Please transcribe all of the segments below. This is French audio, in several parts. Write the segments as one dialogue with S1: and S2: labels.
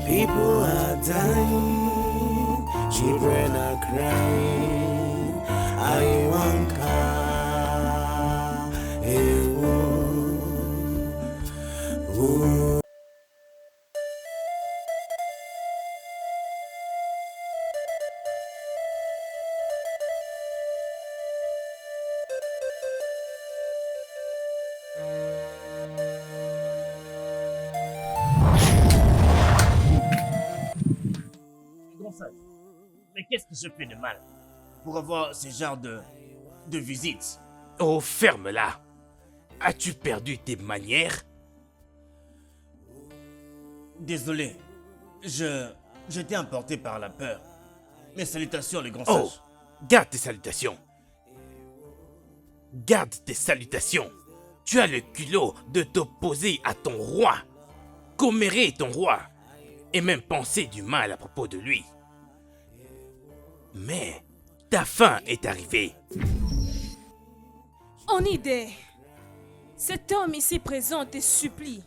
S1: People are dying, children are crying. I want car, ooh.
S2: Mais qu'est-ce que je fais de mal pour avoir ce genre de visite?
S3: Oh, ferme-la. As-tu perdu tes manières?
S2: Désolé, j'étais emporté par la peur. Mes salutations, les grands
S3: Oh,
S2: sages.
S3: garde tes salutations. Garde tes salutations. Tu as le culot de t'opposer à ton roi, commérer ton roi, et même penser du mal à propos de lui. Mais ta fin est arrivée.
S4: Onide, cet homme ici présent te supplie.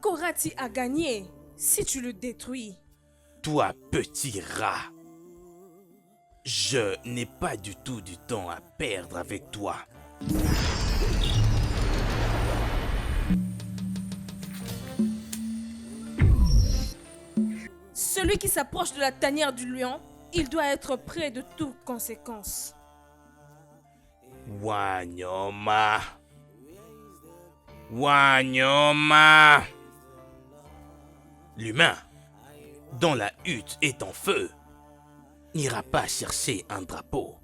S4: Qu'auras-tu à gagner si tu le détruis?
S3: Toi, petit rat, je n'ai pas du tout du temps à perdre avec toi.
S4: Celui qui s'approche de la tanière du lion, il doit être près de toute conséquence.
S3: Wanyoma. Wanyoma. L'humain, dont la hutte est en feu, n'ira pas chercher un drapeau.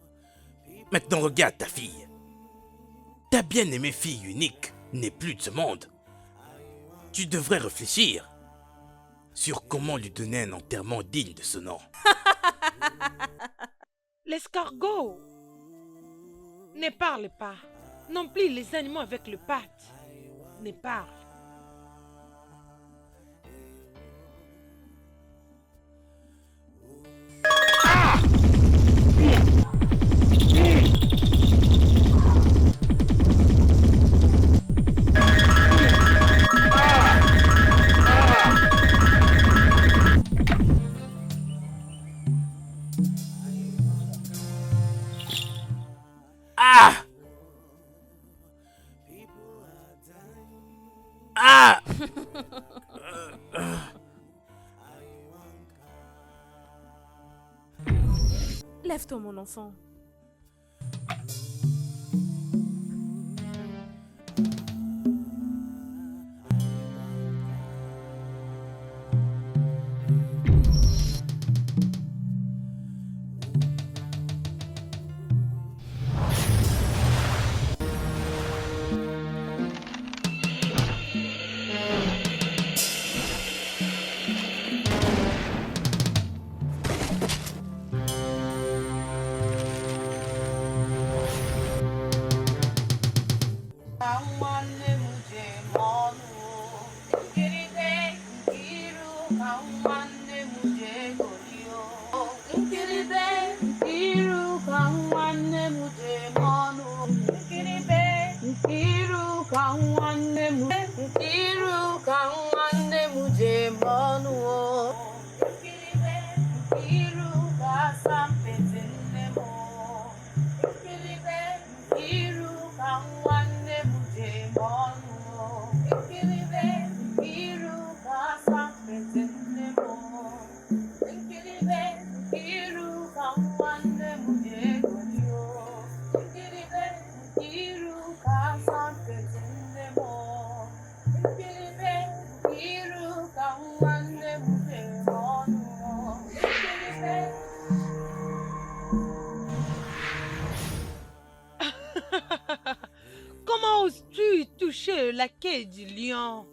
S3: Maintenant regarde ta fille. Ta bien-aimée fille unique n'est plus de ce monde. Tu devrais réfléchir sur comment lui donner un enterrement digne de ce nom.
S5: L'escargot ne parle pas. Non plus les animaux avec le pattes ne parlent.
S3: Ah! Ah!
S4: Lève-toi, mon enfant.
S5: Comment oses-tu toucher la queue du lion?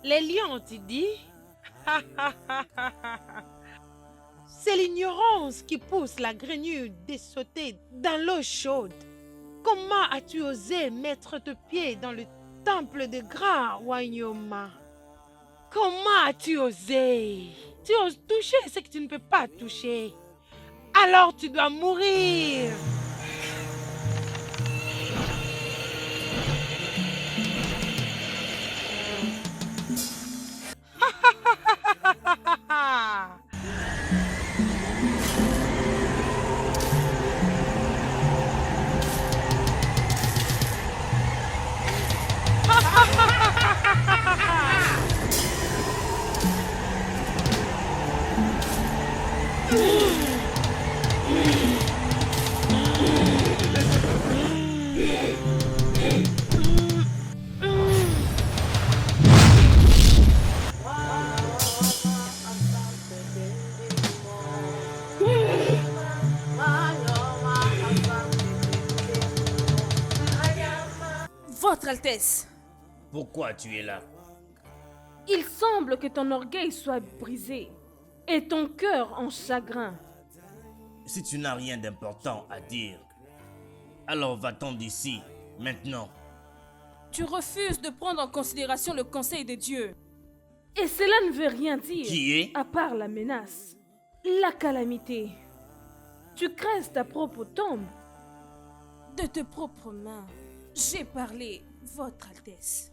S5: Les lions, tu dis? C'est l'ignorance qui pousse la grenouille de sauter dans l'eau chaude. Comment as-tu osé mettre tes pieds dans le temple de Grand Wanyoma? Comment as-tu osé? Tu oses toucher ce que tu ne peux pas toucher. Alors tu dois mourir.
S4: Altesses.
S2: Pourquoi tu es là?
S4: Il semble que ton orgueil soit brisé et ton cœur en chagrin.
S2: Si tu n'as rien d'important à dire, alors va-t'en d'ici, maintenant.
S4: Tu refuses de prendre en considération le conseil de Dieu. Et cela ne veut rien dire.
S2: Qui est?
S4: À part la menace, la calamité. Tu crèves ta propre tombe. De tes propres mains, j'ai parlé, Votre Altesse.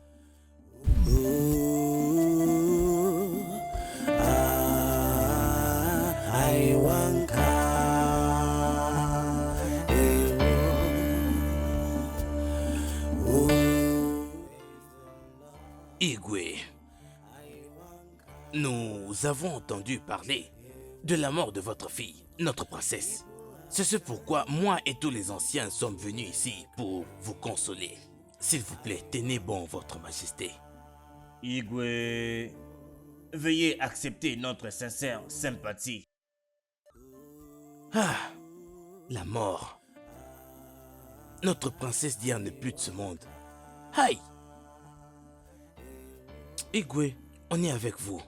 S3: Igwe, nous avons entendu parler de la mort de votre fille, notre princesse. C'est ce pourquoi moi et tous les anciens sommes venus ici pour vous consoler. S'il vous plaît, tenez bon votre majesté.
S2: Igwe, veuillez accepter notre sincère sympathie.
S3: Ah, la mort. Notre princesse Diane n'est plus de ce monde. Aïe! Igwe, on est avec vous.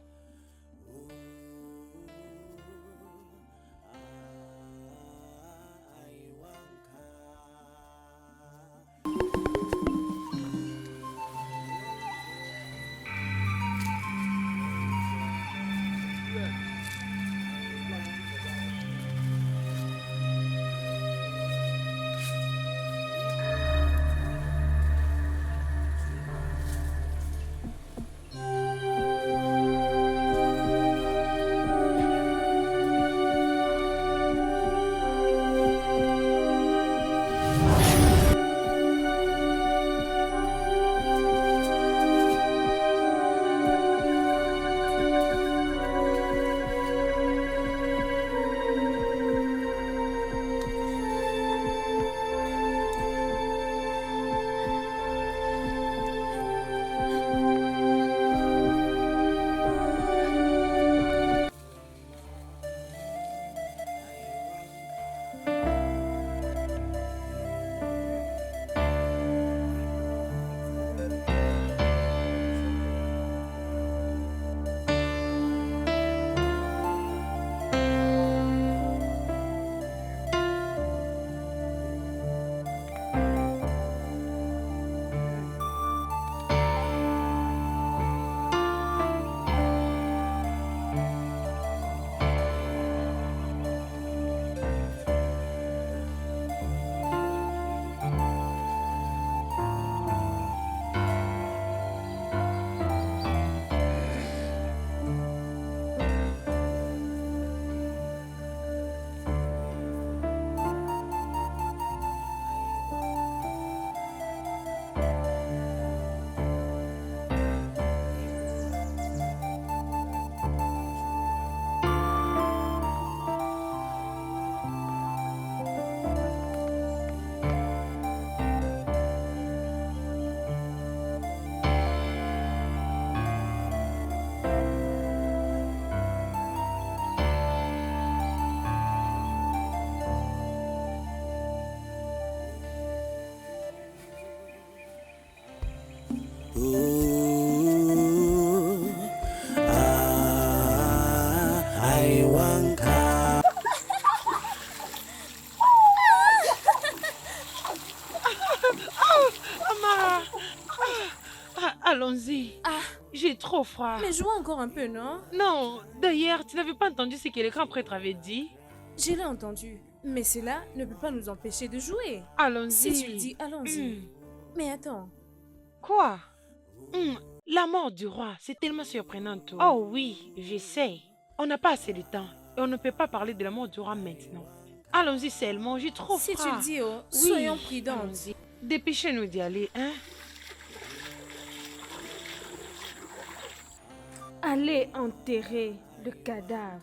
S5: Amara, allons-y.
S4: Ah,
S5: J'ai trop froid.
S4: mais joue encore un peu, non?
S5: Non, d'ailleurs, tu n'avais pas entendu ce que le grand prêtre avait dit?
S4: Je l'ai entendu. Mais cela ne peut pas nous empêcher de jouer.
S5: Allons-y.
S4: Si tu le dis, allons-y. Mais attends.
S5: Quoi? La mort du roi, c'est tellement surprenant tout. Oh oui, je sais. On n'a pas assez de temps et on ne peut pas parler de la mort du roi maintenant. Allons-y seulement, j'ai trop
S4: Si
S5: froid.
S4: tu le dis, oh,
S5: Oui,
S4: soyons prudents.
S5: allons-y. Dépêchez-nous d'y aller, hein?
S4: Allez enterrer le cadavre.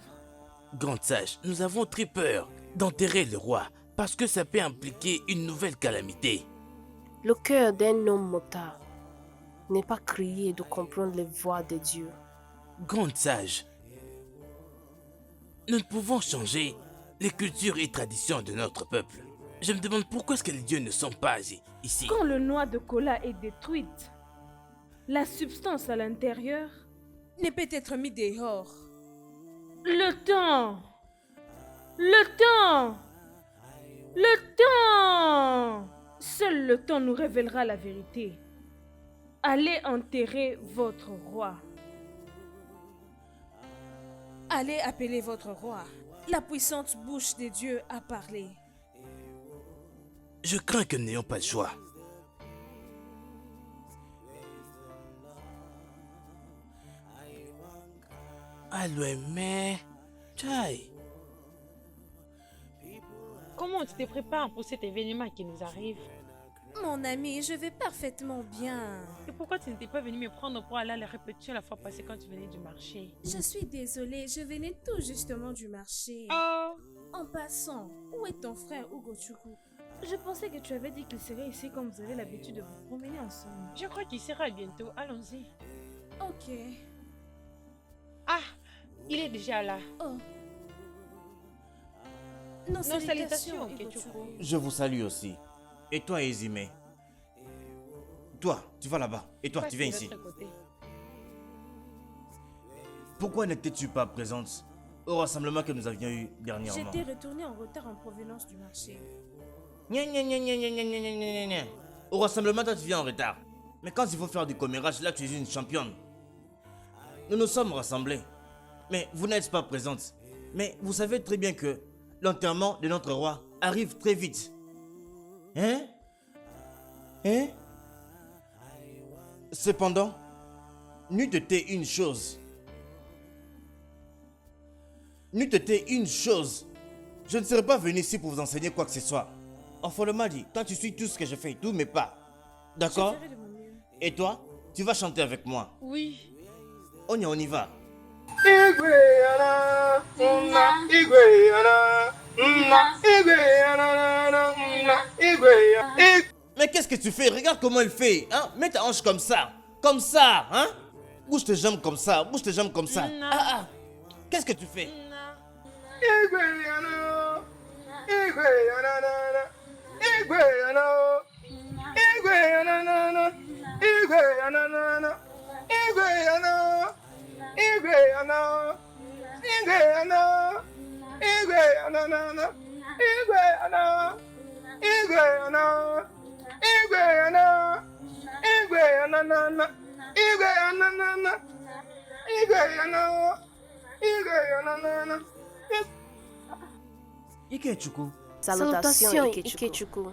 S3: Grande sage, nous avons très peur d'enterrer le roi parce que ça peut impliquer une nouvelle calamité.
S6: Le cœur d'un homme motard n'est pas crié de comprendre les voix de Dieu.
S3: Grande sage, nous ne pouvons changer les cultures et traditions de notre peuple. Je me demande pourquoi est-ce que les dieux ne sont pas ici.
S4: Quand le noix de cola est détruite, la substance à l'intérieur
S7: Ne peut être mis dehors.
S4: Le temps. Le temps. Le temps. Seul le temps nous révélera la vérité. Allez enterrer votre roi.
S7: Allez appeler votre roi. La puissante bouche des dieux a parlé.
S3: Je crains que nous n'ayons pas le choix. Allô, mais... Chai.
S5: Comment tu te prépares pour cet événement qui nous arrive?
S7: Mon ami, je vais parfaitement bien.
S5: Et pourquoi tu n'étais pas venu me prendre pour aller à la répétition la fois passée quand tu venais du marché?
S7: Je suis désolée, je venais tout justement du marché.
S5: Oh,
S7: En passant, où est ton frère Ugochukwu?
S4: Je pensais que tu avais dit qu'il serait ici comme vous avez l'habitude de vous promener ensemble.
S5: je crois qu'il sera bientôt. Allons-y.
S7: Ok.
S5: Ah, il est déjà là.
S7: Oh.
S5: Nos salutations,
S7: Ugochukwu.
S5: Ketchuko.
S2: Je vous salue aussi. Et toi, Ezime? Toi, tu vas là-bas. Et toi,
S5: Passe
S2: tu viens
S5: de
S2: ici.
S5: l'autre côté.
S2: Pourquoi n'étais-tu pas présente au rassemblement que nous avions eu dernièrement?
S7: J'étais retournée en retard en provenance du marché.
S2: Gna, gna, gna, gna, gna, gna, gna, gna, gna, gna. Au rassemblement, toi, tu viens en retard. Mais quand il faut faire du commérage, là, tu es une championne. Nous nous sommes rassemblés. Mais vous n'êtes pas présente. Mais vous savez très bien que l'enterrement de notre roi arrive très vite. Hein? Hein? Cependant, n'eût été une chose. N'eût été une chose. Je ne serais pas venu ici pour vous enseigner quoi que ce soit. Enfin, m'a dit, toi tu suis tout ce que je fais, tous mes pas. D'accord?
S7: Je ferai de mon mieux.
S2: Et toi, tu vas chanter avec moi.
S5: Oui.
S2: On y va. Mais qu'est-ce que tu fais? Regarde comment il fait. Hein? Mets ta hanche comme ça. Comme ça. Hein? Bouge tes jambes comme ça. Bouge tes jambes comme ça.
S5: Non.
S2: Ah, ah. Qu'est-ce que tu fais? Ikechukwu.
S6: Salutations, Ikechukwu.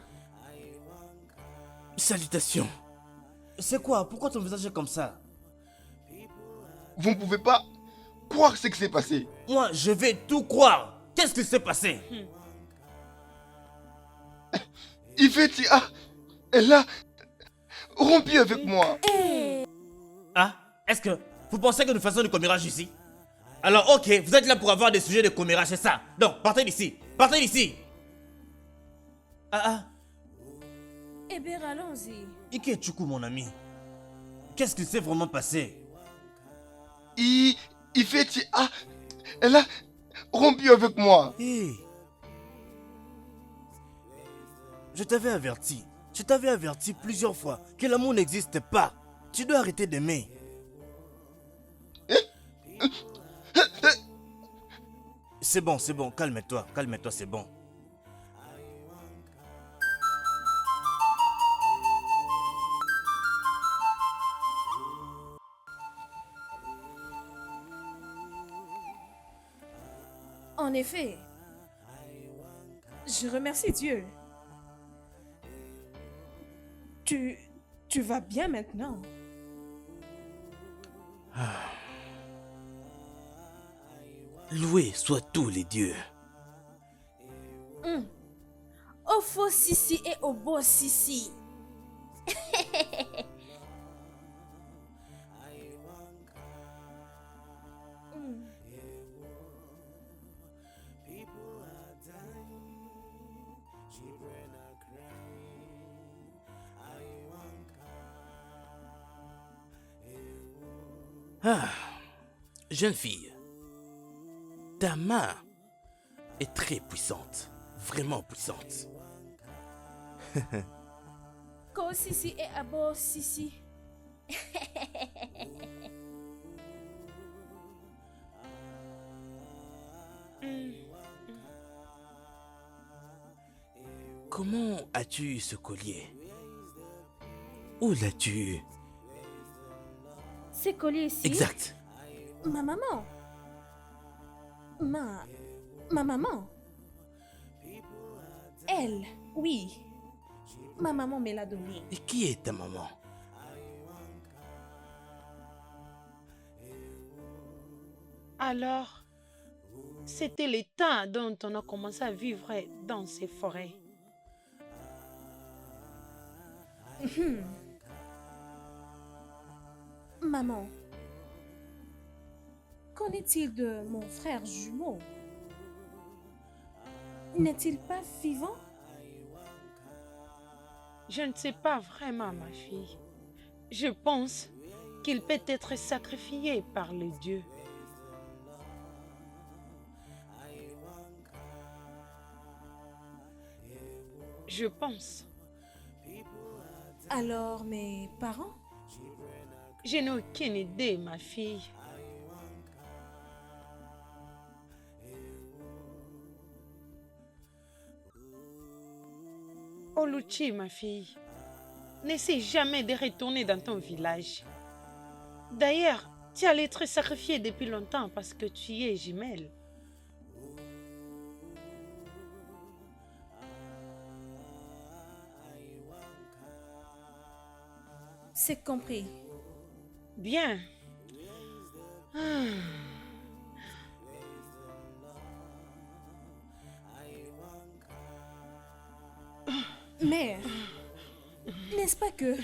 S3: Salutations.
S2: C'est quoi? Pourquoi ton visage est comme ça?
S8: Vous ne pouvez pas croire ce qui s'est passé.
S2: Moi, je vais tout croire. Qu'est-ce qui s'est passé?
S8: Ifetia, elle a rompu avec moi.
S2: Ah, est-ce que vous pensez que nous faisons du commérage ici? Alors ok, vous êtes là pour avoir des sujets de commérage, c'est ça? Donc, partez d'ici. Partez d'ici. Ah ah,
S7: Eh bien, allons-y.
S2: Ikechukwu mon ami. Qu'est-ce qui s'est vraiment passé?
S8: Ifetia, elle a rompu avec moi.
S2: Hé. Je t'avais averti. Je t'avais averti plusieurs fois que l'amour n'existe pas. Tu dois arrêter d'aimer. C'est bon, calme-toi, c'est bon.
S7: En effet, je remercie Dieu. Tu vas bien maintenant.
S3: Loués soient tous les dieux.
S7: Au faux Sissi et au beau Sissi.
S3: Ah, jeune fille, ta main est très puissante, vraiment puissante.
S7: Ko Sisi et Abo Sisi.
S3: Comment as-tu eu ce collier? Où l'as-tu eu?
S4: Ces colliers-ci.
S3: Exact.
S7: Ma maman. Ma maman. Elle, oui. Ma maman me l'a donné.
S3: Et qui est ta maman?
S5: Alors, c'était le temps dont on a commencé à vivre dans ces forêts.
S7: Maman. Qu'en est-il de mon frère jumeau? N'est-il pas vivant?
S5: Je ne sais pas vraiment, ma fille. Je pense qu'il peut être sacrifié par les dieux. Je pense.
S7: Alors mes parents?
S5: Je n'ai aucune idée, ma fille. Oluchi, ma fille, n'essaie jamais de retourner dans ton village. D'ailleurs, tu allais être sacrifiée depuis longtemps parce que tu es jumelle.
S7: C'est compris.
S5: Bien.
S7: Mère, n'est-ce pas que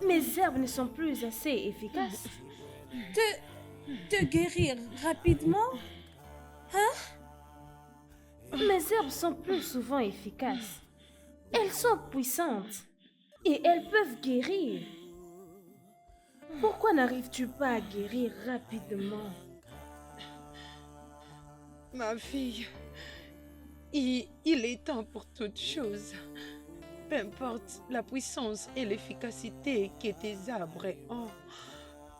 S4: Mes herbes ne sont plus assez efficaces.
S7: te guérir rapidement?
S4: Mes herbes sont plus souvent efficaces. Elles sont puissantes et elles peuvent guérir. Pourquoi n'arrives-tu pas à guérir rapidement?
S5: Ma fille, il est temps pour toute chose. Peu importe la puissance et l'efficacité que tes arbres ont,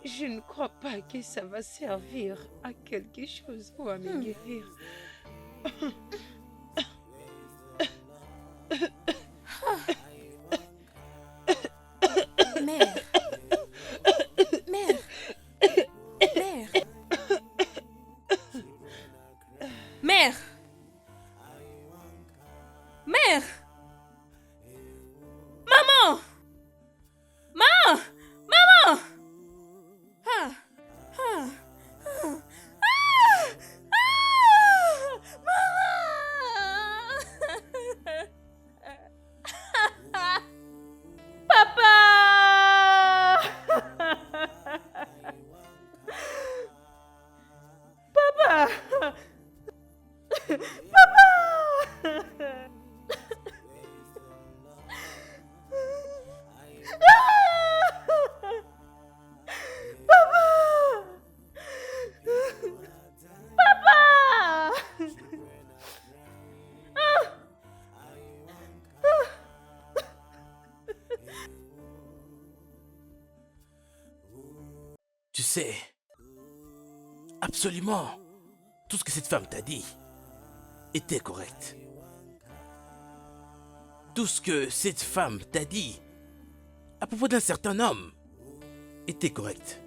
S5: je ne crois pas que ça va servir à quelque chose ou à me guérir.
S7: Mère. Mère. Mère. Mère. Mère. Maman. Maman. Maman. Ah. Ah. Ah. Ah.
S4: Papa! Papa!
S3: Tu sais, absolument, tout ce que cette femme t'a dit était correct. Tout ce que cette femme t'a dit à propos d'un certain homme était correct.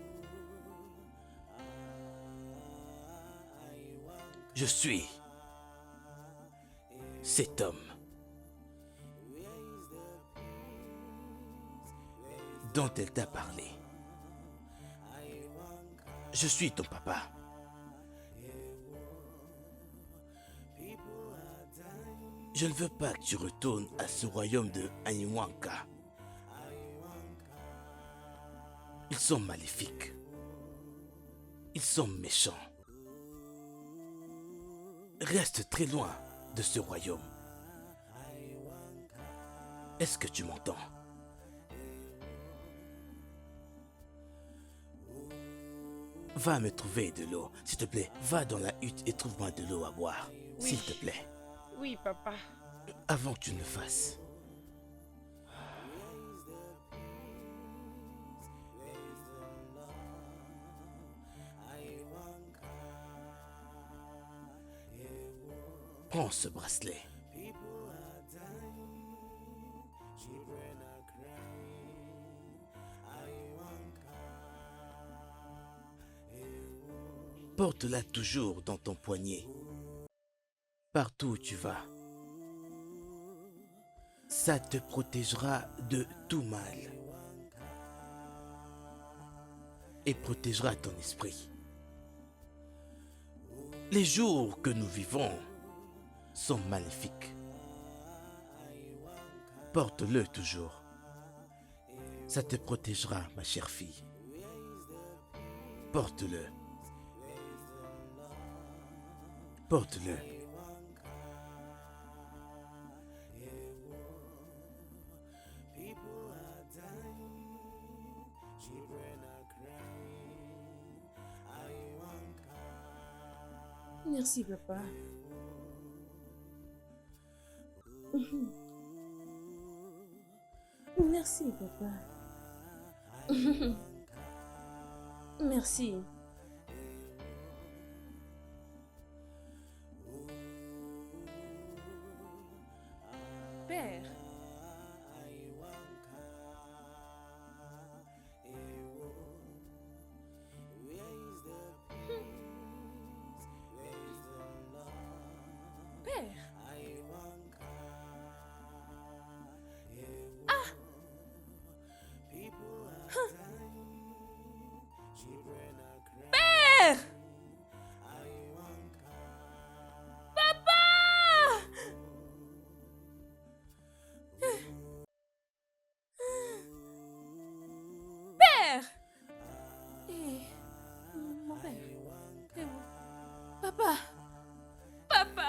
S3: Je suis cet homme dont elle t'a parlé. Je suis ton papa. Je ne veux pas que tu retournes à ce royaume de Aniwanka. Ils sont maléfiques. Ils sont méchants. Reste très loin de ce royaume. Est-ce que tu m'entends? Va me trouver de l'eau, s'il te plaît. Va dans la hutte et trouve-moi de l'eau à boire,
S5: Oui.
S3: s'il te plaît.
S5: Oui, papa.
S3: Avant que tu ne le fasses, Prends ce bracelet. Porte-la toujours dans ton poignet. Partout où tu vas. Ça te protégera de tout mal. Et protégera ton esprit. Les jours que nous vivons sont magnifiques. Porte-le toujours. Ça te protégera, ma chère fille. Porte-le. Porte-le.
S4: Merci, papa. Merci, papa. Merci. Père. Père. Père. Père. Mon père. Et où? Papa. Papa.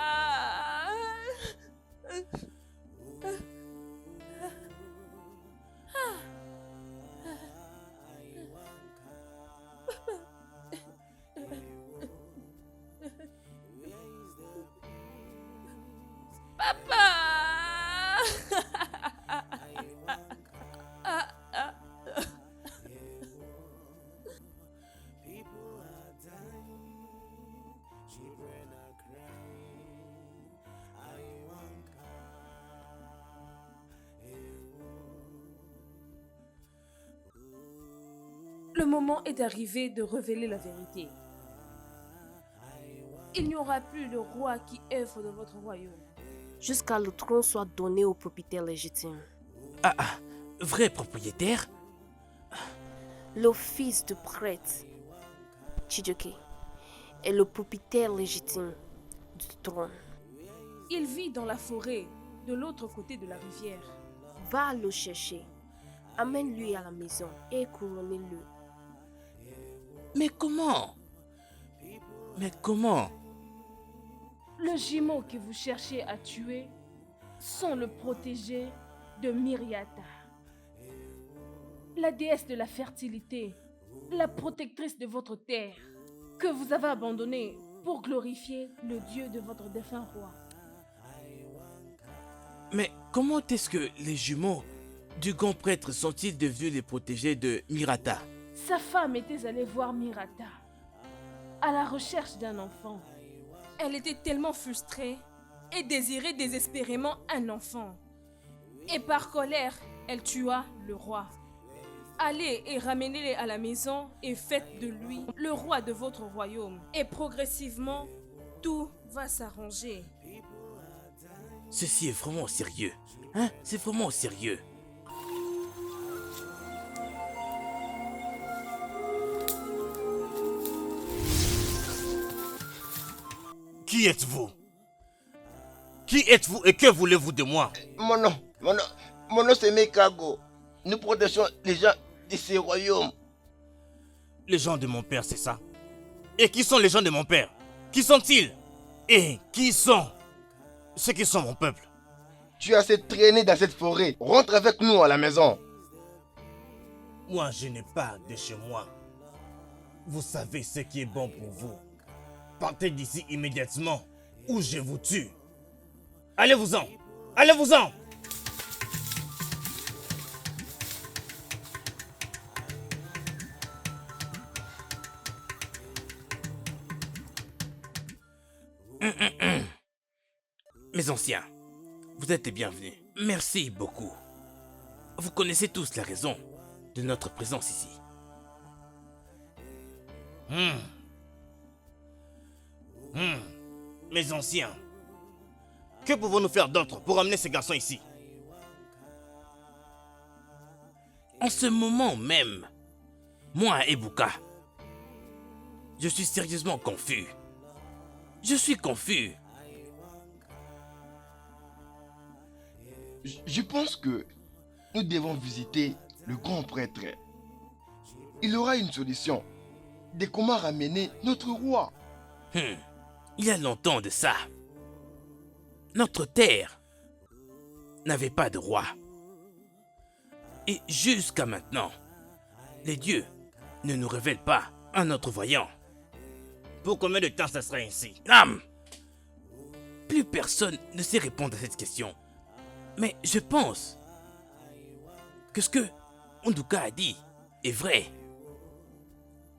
S4: Le moment est arrivé de révéler la vérité. Il n'y aura plus de roi qui œuvre dans votre royaume.
S6: Jusqu'à le trône soit donné au propriétaire légitime.
S3: Vrai propriétaire?
S6: Le fils du prêtre, Chijioke, est le propriétaire légitime du trône.
S4: Il vit dans la forêt, de l'autre côté de la rivière.
S6: Va le chercher, amène-lui à la maison et couronnez-le.
S3: Mais comment? Mais comment?
S4: Le jumeau que vous cherchez à tuer sont le protégé de Miriata, la déesse de la fertilité, la protectrice de votre terre, que vous avez abandonnée pour glorifier le Dieu de votre défunt roi.
S3: Mais comment est-ce que les jumeaux du grand prêtre sont-ils devenus les protégés de Mirata?
S4: Sa femme était allée voir Mirata à la recherche d'un enfant. Elle était tellement frustrée et désirait désespérément un enfant. Et par colère, elle tua le roi. Allez et ramenez-le à la maison et faites de lui le roi de votre royaume. Et progressivement, tout va s'arranger.
S3: Ceci est vraiment sérieux. Hein? C'est vraiment sérieux.
S2: Qui êtes-vous? Qui êtes-vous et que voulez-vous de moi?
S8: Mon nom c'est Mekago. Nous protégeons les gens de ce royaume.
S2: Les gens de mon père, c'est ça? Et qui sont les gens de mon père? Qui sont-ils? Et qui sont ceux qui sont mon peuple?
S8: Tu as assez traîné dans cette forêt. Rentre avec nous à la maison.
S2: Moi, je n'ai pas de chez moi. Vous savez ce qui est bon pour vous. Partez d'ici immédiatement ou je vous tue. Allez-vous-en! Allez-vous-en!
S3: Mes anciens, vous êtes les bienvenus. Merci beaucoup. Vous connaissez tous la raison de notre présence ici.
S2: Mes anciens, que pouvons-nous faire d'autre pour amener ces garçons ici?
S3: En ce moment même, moi et Buka, je suis sérieusement confus. Je suis confus.
S8: Je pense que nous devons visiter le grand prêtre. Il aura une solution de comment ramener notre roi.
S3: Il y a longtemps de ça. Notre terre n'avait pas de roi. Et jusqu'à maintenant, les dieux ne nous révèlent pas un autre voyant.
S2: Pour combien de temps ça sera ainsi?
S3: Plus personne ne sait répondre à cette question. Mais je pense que ce que Onduka a dit est vrai.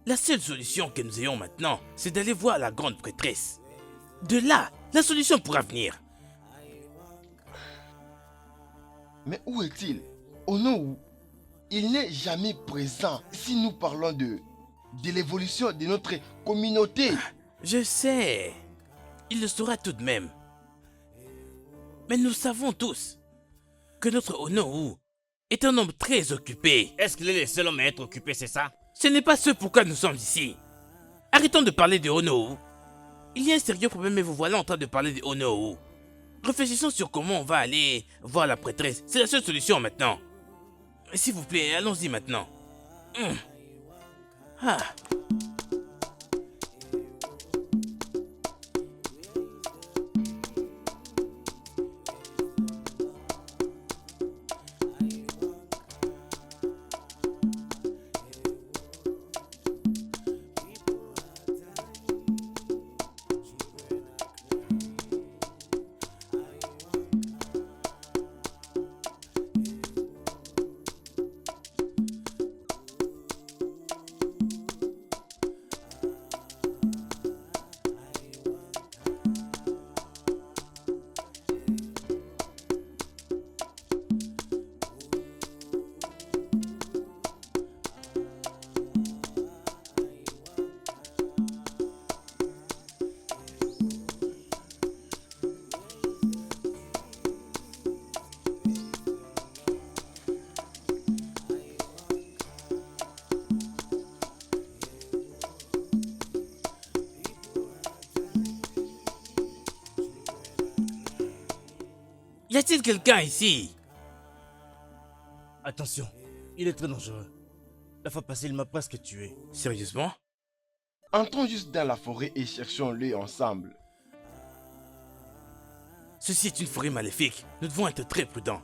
S3: La seule solution que nous ayons maintenant, c'est d'aller voir la grande prêtresse. De là, la solution pourra venir.
S8: Mais où est-il? Onowu, il n'est jamais présent si nous parlons de l'évolution de notre communauté.
S3: Je sais. Il le saura tout de même. Mais nous savons tous que notre Onowu est un homme très occupé.
S2: Est-ce qu'il est le seul homme à être occupé, c'est ça?
S3: Ce n'est pas ce pourquoi nous sommes ici. Arrêtons de parler de Onowu. Il y a un sérieux problème et vous voilà en train de parler de Onowu. Réfléchissons sur comment on va aller voir la prêtresse. C'est la seule solution maintenant. S'il vous plaît, allons-y maintenant. Y a-t-il quelqu'un ici?
S2: Attention, il est très dangereux. La fois passée, il m'a presque tué.
S3: Sérieusement?
S8: Entrons juste dans la forêt et cherchons-le ensemble.
S3: Ceci est une forêt maléfique. Nous devons être très prudents.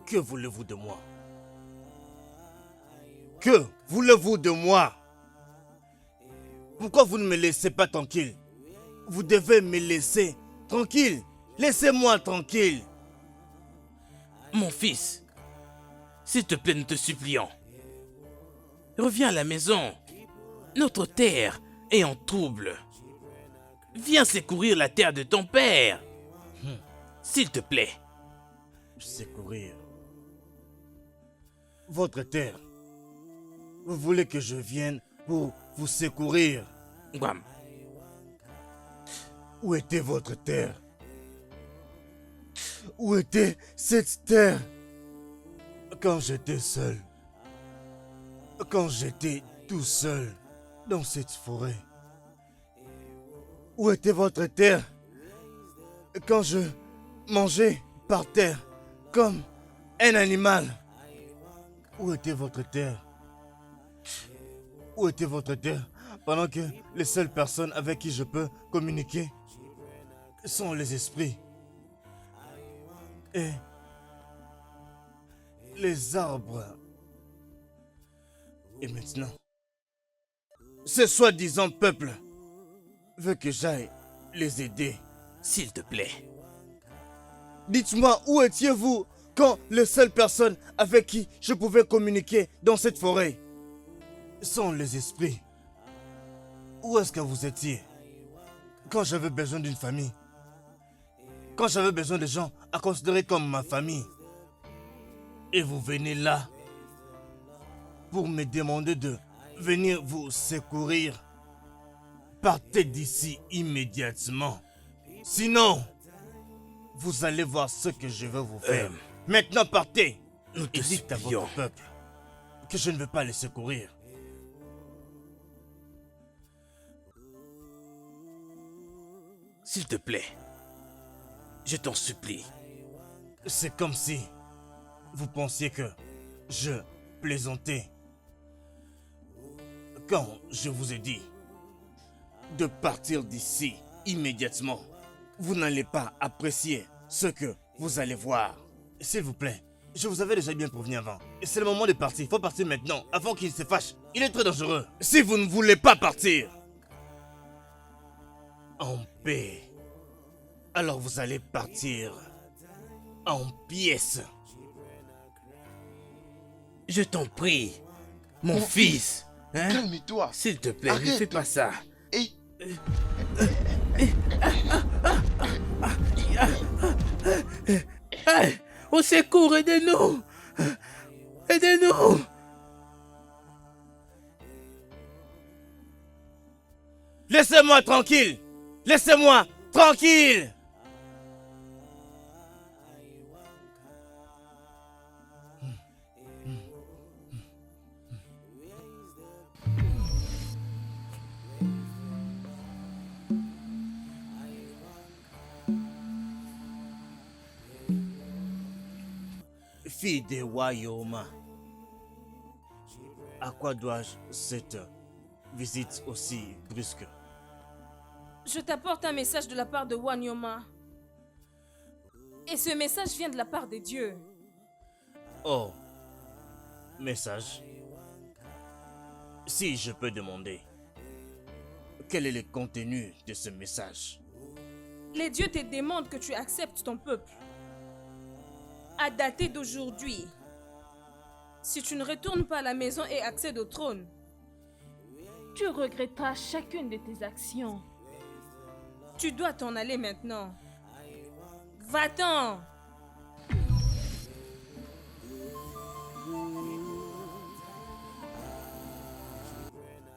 S2: Que voulez-vous de moi? Que voulez-vous de moi? Pourquoi vous ne me laissez pas tranquille? Vous devez me laisser tranquille. Laissez-moi tranquille.
S3: Mon fils, s'il te plaît, nous te supplions. Reviens à la maison. Notre terre est en trouble. Viens secourir la terre de ton père. S'il te plaît.
S2: Secourir. Votre terre. Vous voulez que je vienne pour vous secourir?
S3: Guam.
S2: Où était votre terre? Où était cette terre? Quand j'étais seul. Quand j'étais tout seul dans cette forêt. Où était votre terre? Quand je mangeais par terre comme un animal. Où était votre terre? Où était votre terre pendant que les seules personnes avec qui je peux communiquer sont les esprits et les arbres? Et maintenant, ce soi-disant peuple veut que j'aille les aider.
S3: S'il te plaît.
S2: Dites-moi, où étiez-vous quand les seules personnes avec qui je pouvais communiquer dans cette forêt sont les esprits Où est-ce que vous étiez quand j'avais besoin d'une famille? Quand j'avais besoin de gens à considérer comme ma famille? Et vous venez là pour me demander de venir vous secourir. Partez d'ici immédiatement. Sinon, vous allez voir ce que je vais vous faire. Maintenant, partez.
S3: Nous te
S2: Et dites à
S3: supplions.
S2: votre peuple que je ne veux pas les secourir.
S3: S'il te plaît, je t'en supplie.
S2: C'est comme si vous pensiez que je plaisantais quand je vous ai dit de partir d'ici immédiatement. Vous n'allez pas apprécier ce que vous allez voir. S'il vous plaît, je vous avais déjà bien prévenu avant. Et c'est le moment de partir. Il faut partir maintenant, avant qu'il se fâche. Il est très dangereux. Si vous ne voulez pas partir en paix, alors vous allez partir en pièces.
S3: Je t'en prie, mon fils. Hein?
S8: Calme-toi.
S3: S'il te plaît, ne
S8: Arrête.
S3: fais pas ça.
S8: Et
S3: Hey, au secours, aidez-nous. Aidez-nous.
S2: Laissez-moi tranquille. Laissez-moi tranquille. Fille de Wayoma, à quoi dois-je cette visite aussi brusque?
S4: Je t'apporte un message de la part de Wanyoma. Et ce message vient de la part des dieux.
S2: Oh, message. Si je peux demander, quel est le contenu de ce message?
S4: Les dieux te demandent que tu acceptes ton peuple. À dater d'aujourd'hui, si tu ne retournes pas à la maison et accèdes au trône,
S7: Tu regretteras chacune de tes actions.
S4: tu dois t'en aller maintenant. Va-t'en!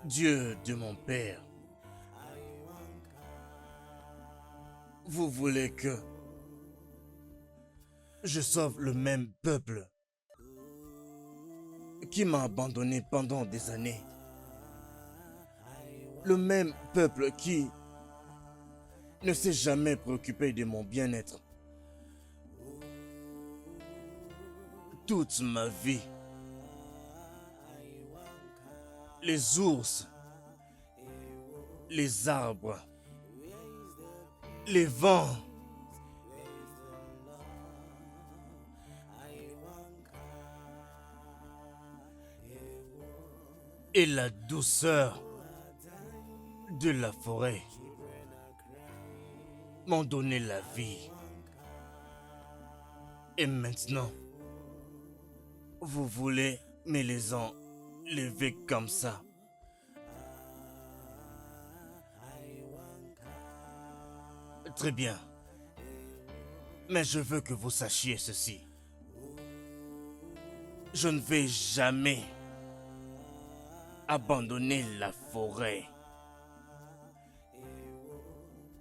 S2: Dieu de mon père, vous voulez que je sauve le même peuple qui m'a abandonné pendant des années. Le même peuple qui ne s'est jamais préoccupé de mon bien-être. Toute ma vie, les ours, les arbres, les vents, et la douceur de la forêt m'ont donné la vie. Et maintenant, vous voulez me les enlever comme ça? Très bien. Mais je veux que vous sachiez ceci. Je ne vais jamais abandonner la forêt.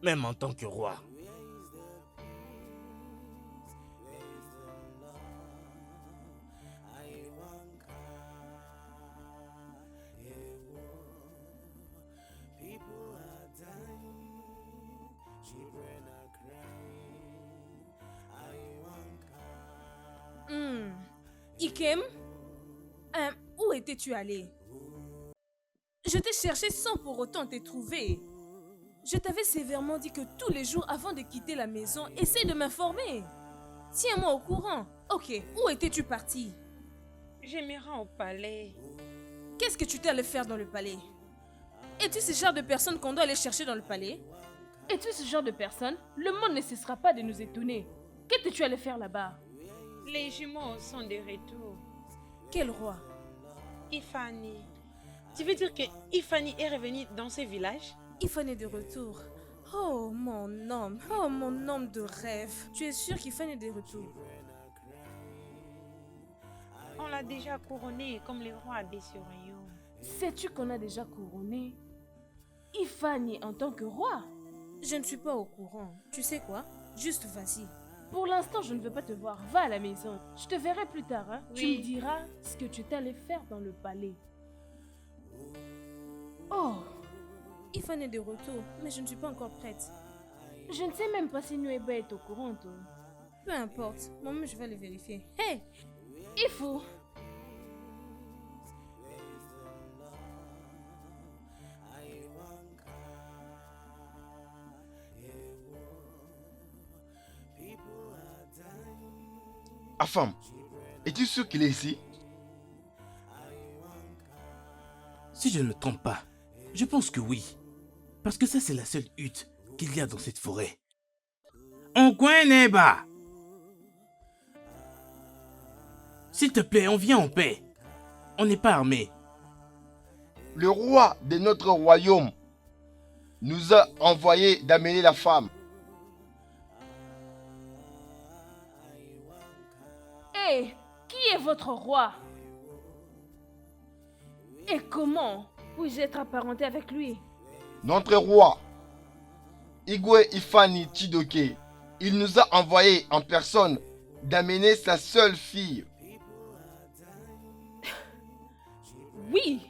S2: Même en tant que roi.
S4: Ikem, où étais-tu allé? Je t'ai cherché sans pour autant te trouver. Je t'avais sévèrement dit que tous les jours avant de quitter la maison, essaie de m'informer. Tiens-moi au courant. Ok, où étais-tu parti?
S5: Je me rends au palais.
S4: Qu'est-ce que tu t'es allé faire dans le palais? Es-tu ce genre de personne qu'on doit aller chercher dans le palais?
S7: Es-tu ce genre de personne? Le monde ne cessera pas de nous étonner. Qu'est-ce que tu allais faire là-bas?
S5: Les jumeaux sont de retour.
S4: Quel roi?
S5: Ifani. Tu veux dire que Ifani est revenue dans ce village?
S7: Ifan est de retour. Oh mon homme de rêve. Tu es sûr qu'Ifan est de retour?
S5: On l'a déjà couronné comme le roi de ce royaume.
S4: Sais-tu qu'on a déjà couronné Ifani en tant que roi?
S7: Je ne suis pas au courant. Tu sais quoi? Juste vas-y.
S4: Pour l'instant, je ne veux pas te voir. Va à la maison. Je te verrai plus tard. Hein? Tu
S5: Oui.
S4: me diras ce que tu t'allais faire dans le palais. Oh,
S7: Ifan est de retour, mais je ne suis pas encore prête.
S4: je ne sais même pas si Nueba est au courant. Toi.
S7: Peu importe, moi-même je vais le vérifier. Hey!
S4: Il faut.
S8: Afam, es-tu sûr qu'il est ici?
S3: Si je ne me trompe pas, je pense que oui. Parce que ça, c'est la seule hutte qu'il y a dans cette forêt. On connaît bas. S'il te plaît, on vient en paix. On n'est pas armé.
S8: Le roi de notre royaume nous a envoyé d'amener la femme.
S4: Hé, qui est votre roi? Et comment puis-je être apparenté avec lui?
S8: Notre roi, Igwe Ifani Chidoke, il nous a envoyé en personne d'amener sa seule fille.
S4: Oui,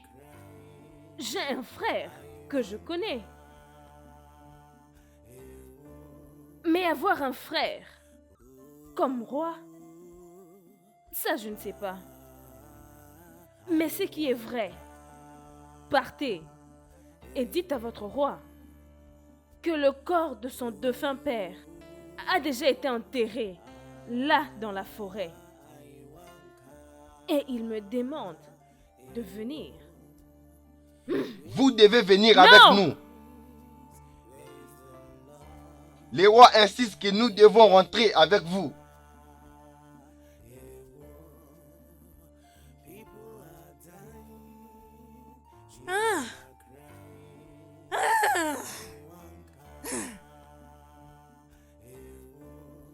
S4: j'ai un frère que je connais. Mais avoir un frère comme roi, ça je ne sais pas. Mais ce qui est vrai, partez et dites à votre roi que le corps de son défunt père a déjà été enterré là dans la forêt. Et il me demande de venir.
S8: Vous devez venir
S4: Non!
S8: avec nous. Les rois insistent que nous devons rentrer avec vous.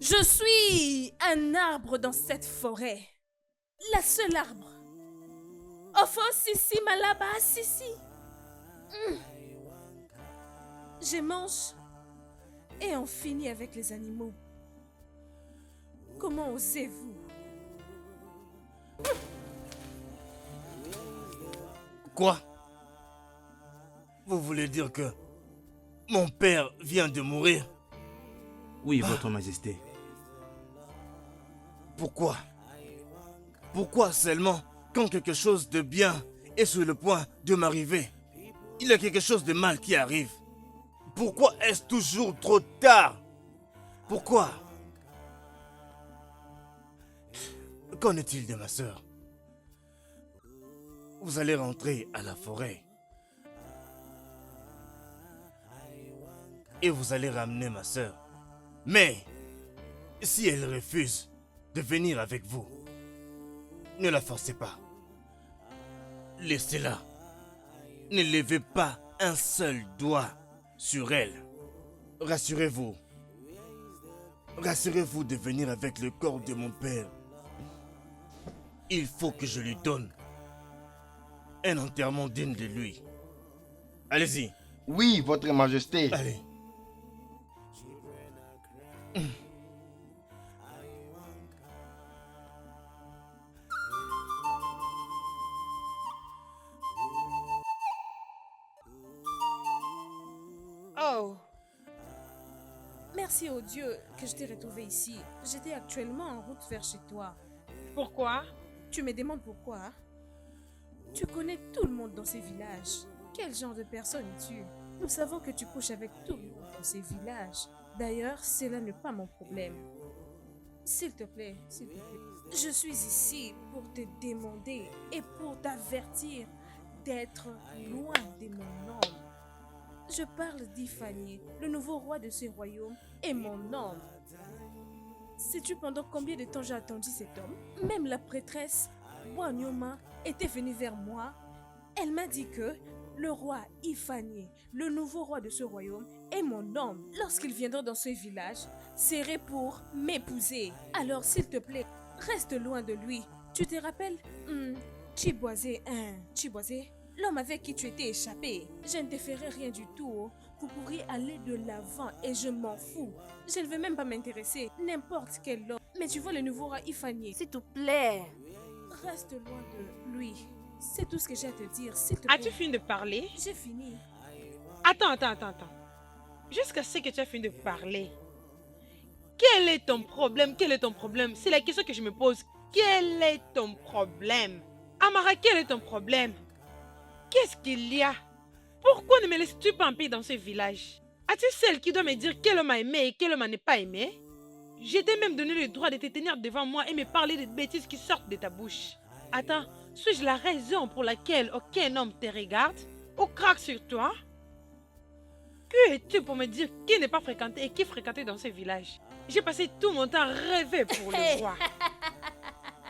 S7: Je suis un arbre dans cette forêt. La seule arbre. Ofo sisi malaba sisi. Je mange et on finit avec les animaux. Comment osez-vous?
S2: Quoi? Vous voulez dire que mon père vient de mourir?
S3: Oui, votre majesté.
S2: Pourquoi? Pourquoi seulement quand quelque chose de bien est sur le point de m'arriver, il y a quelque chose de mal qui arrive? Pourquoi est-ce toujours trop tard? Pourquoi? Qu'en est-il de ma sœur? Vous allez rentrer à la forêt. Et vous allez ramener ma sœur. Mais, si elle refuse de venir avec vous, ne la forcez pas. Laissez-la. Ne levez pas un seul doigt sur elle. Rassurez-vous. Rassurez-vous de venir avec le corps de mon père. Il faut que je lui donne un enterrement digne de lui. Allez-y.
S8: Oui, votre majesté.
S2: Allez.
S5: Oh,
S7: Merci au Dieu que je t'ai retrouvé ici. J'étais actuellement en route vers chez toi.
S5: pourquoi?
S7: Tu me demandes pourquoi? Tu connais tout le monde dans ces villages. Quel genre de personne es-tu? Nous savons que tu couches avec tout le monde dans ces villages. D'ailleurs, cela n'est pas mon problème. S'il te plaît, s'il te plaît. Je suis ici pour te demander et pour t'avertir d'être loin de mon homme. Je parle d'Ifani, le nouveau roi de ce royaume, et mon homme. Sais-tu pendant combien de temps j'ai attendu cet homme? Même la prêtresse, Wanyoma, était venue vers moi Elle m'a dit que le roi Ifani, le nouveau roi de ce royaume, est mon homme. Lorsqu'il viendra dans ce village, serait pour m'épouser. Alors s'il te plaît, reste loin de lui. Tu te rappelles Chiboisé, Chiboisé, l'homme avec qui tu étais échappé. Je ne te ferai rien du tout. Vous pourriez aller de l'avant et je m'en fous. Je ne veux même pas m'intéresser. N'importe quel homme. Mais tu vois le nouveau roi Ifani.
S6: S'il te plaît.
S7: Reste loin de lui. C'est tout ce que j'ai à te dire, s'il te plaît.
S5: As-tu fini de parler?
S7: J'ai fini.
S5: Attends. Jusqu'à ce que tu aies fini de parler. Quel est ton problème? C'est la question que je me pose. Quel est ton problème? Amara, quel est ton problème? Qu'est-ce qu'il y a? Pourquoi ne me laisses-tu pas en paix dans ce village? As-tu celle qui doit me dire quel homme a aimé et quel homme n'a pas aimé? Je t'ai même donné le droit de te tenir devant moi et me parler des bêtises qui sortent de ta bouche. Attends, suis-je la raison pour laquelle aucun homme te regarde ou craque sur toi? Qui es-tu pour me dire qui n'est pas fréquenté et qui fréquentait dans ce village? J'ai passé tout mon temps à rêver pour le roi.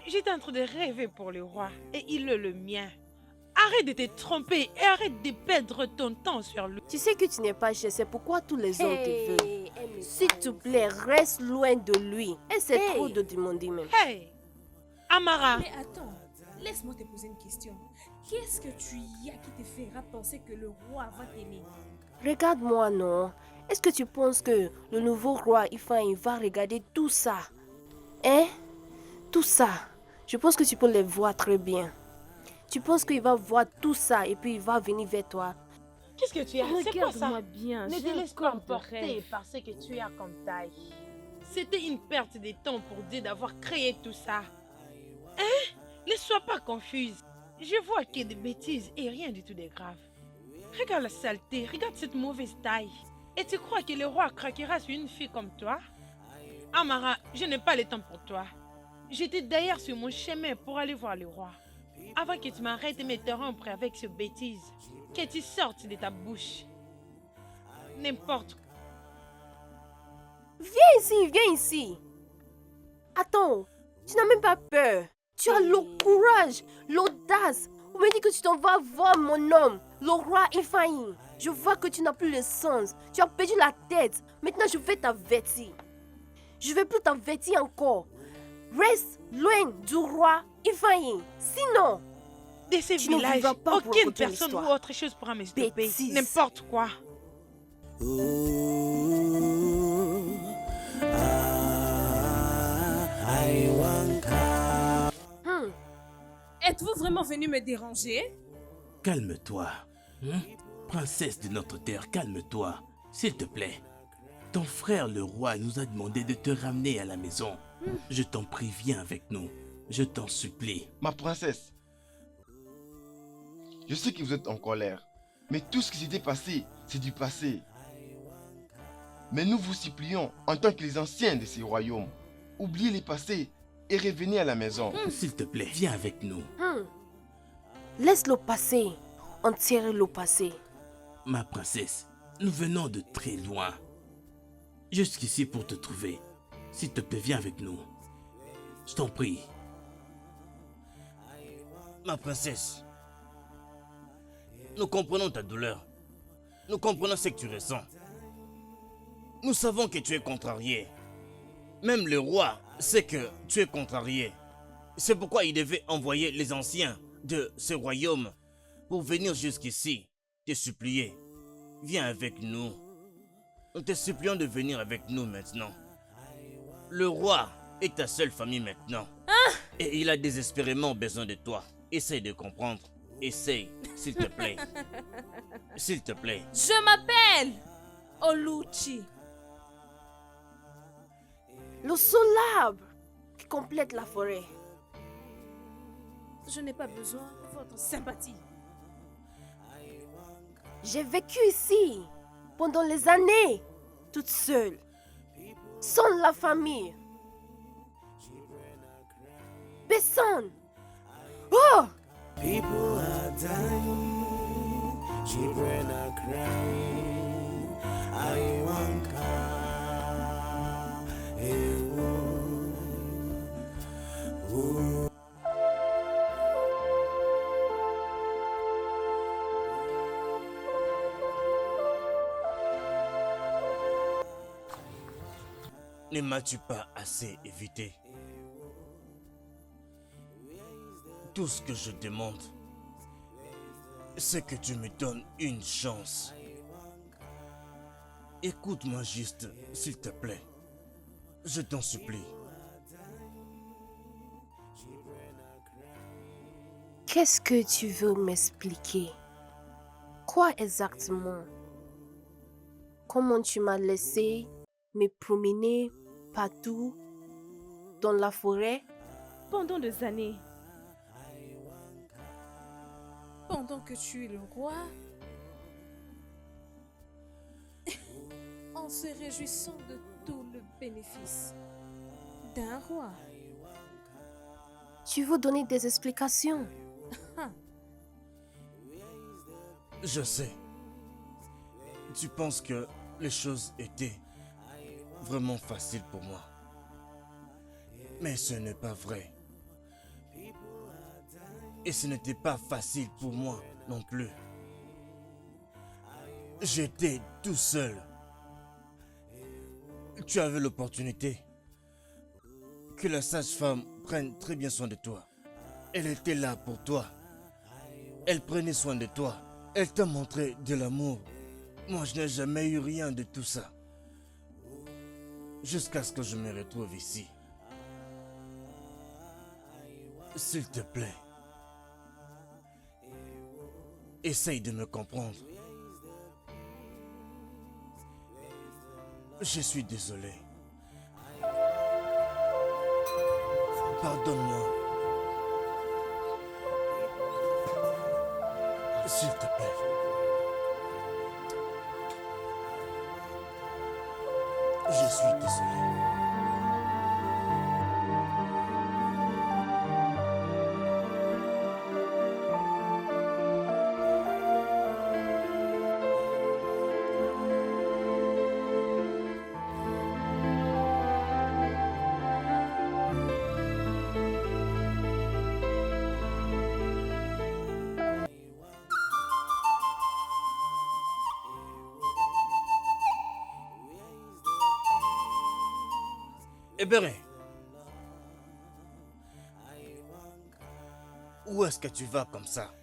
S5: J'étais en train de rêver pour le roi et il est le mien. Arrête de te tromper et arrête de perdre ton temps sur lui.
S6: Tu sais que tu n'es pas cher, c'est pourquoi tous les hommes te veulent. S'il te plaît, reste loin de lui. Et c'est trop de demander même.
S5: Hey! Amara!
S7: Mais attends, laisse-moi te poser une question. Qu'est-ce que tu y as qui te fera penser que le roi va t'aimer?
S6: Regarde-moi, non. Est-ce que tu penses que le nouveau roi Ifan va regarder tout ça? Hein? Tout ça. Je pense que tu peux le voir très bien. Tu penses qu'il va voir tout ça et puis il va venir vers toi?
S5: Qu'est-ce que tu as? C'est quoi ça?
S4: Regarde-moi bien.
S5: Ne
S4: j'ai
S5: te
S4: un
S5: laisse pas
S4: corps de
S5: emporter
S4: rêve.
S5: par ce que tu as comme taille. C'était une perte de temps pour Dieu d'avoir créé tout ça. Hein? Ne sois pas confuse. Je vois qu'il y a des bêtises et rien du tout de grave. Regarde la saleté, regarde cette mauvaise taille. Et tu crois que le roi craquera sur une fille comme toi? Amara, je n'ai pas le temps pour toi. J'étais d'ailleurs sur mon chemin pour aller voir le roi. Avant que tu m'arrêtes de m'interrompre avec ces bêtises, que tu sortes de ta bouche. N'importe quoi.
S6: Viens ici. Attends, tu n'as même pas peur. Tu as le courage, l'audace. On me dit que tu t'en vas voir mon homme, le roi Ifan. Je vois que tu n'as plus le sens. Tu as perdu la tête. Maintenant, je vais t'avertir. Je vais plus t'avertir encore. Reste loin du roi Ifan. Sinon,
S5: De ces
S6: tu ne
S5: villages,
S6: vivras pas pour
S5: aucune
S6: raconter
S5: personne ou
S6: l'histoire.
S5: autre chose pourra me stopper.
S6: Bêtise.
S5: N'importe quoi.
S7: Êtes-vous vraiment venu me déranger?
S3: Calme-toi. Princesse de notre terre, calme-toi. S'il te plaît. Ton frère le roi nous a demandé de te ramener à la maison. Je t'en prie, viens avec nous. Je t'en supplie.
S8: Ma princesse, je sais que vous êtes en colère, mais tout ce qui s'était passé, c'est du passé. Mais nous vous supplions, en tant que les anciens de ces royaumes, oubliez les passés et revenez à la maison.
S3: S'il te plaît, viens avec nous.
S6: laisse-le passer. Enterre-le passé.
S3: Ma princesse, nous venons de très loin. Jusqu'ici pour te trouver. S'il te plaît, viens avec nous. Je t'en prie.
S2: Ma princesse, nous comprenons ta douleur. Nous comprenons ce que tu ressens. Nous savons que tu es contrarié. Même le roi sait que tu es contrarié. C'est pourquoi il devait envoyer les anciens de ce royaume pour venir jusqu'ici te supplier. Viens avec nous. Nous te supplions de venir avec nous maintenant. Le roi est ta seule famille maintenant. Et il a désespérément besoin de toi. Essaye de comprendre. Essaye, s'il te plaît. S'il te plaît.
S7: Je m'appelle Oluchi.
S6: Le seul arbre qui complète la forêt.
S7: Je n'ai pas besoin de votre sympathie.
S6: J'ai vécu ici pendant les années, toute seule, sans la famille. Personne. Oh!
S1: People are dying, children are crying. I want
S2: Ne m'as-tu pas assez évité? Tout ce que je demande, c'est que tu me donnes une chance. Écoute-moi juste, s'il te plaît. Je t'en supplie.
S6: Qu'est-ce que tu veux m'expliquer? Quoi exactement? Comment tu m'as laissé me promener partout dans la forêt?
S4: Pendant des années,
S7: Pendant que tu es le roi, en se réjouissant de tout le bénéfice d'un roi.
S6: Tu veux donner des explications?
S2: Je sais. Tu penses que les choses étaient vraiment faciles pour moi. Mais ce n'est pas vrai. Et ce n'était pas facile pour moi non plus. J'étais tout seul. Tu avais l'opportunité que la sage-femme prenne très bien soin de toi. Elle était là pour toi. Elle prenait soin de toi. Elle t'a montré de l'amour. Moi, je n'ai jamais eu rien de tout ça. Jusqu'à ce que je me retrouve ici. S'il te plaît. Essaye de me comprendre. Je suis désolé. Pardonne-moi. S'il te plaît. Je suis désolé. Ebere, où est-ce que tu vas comme ça?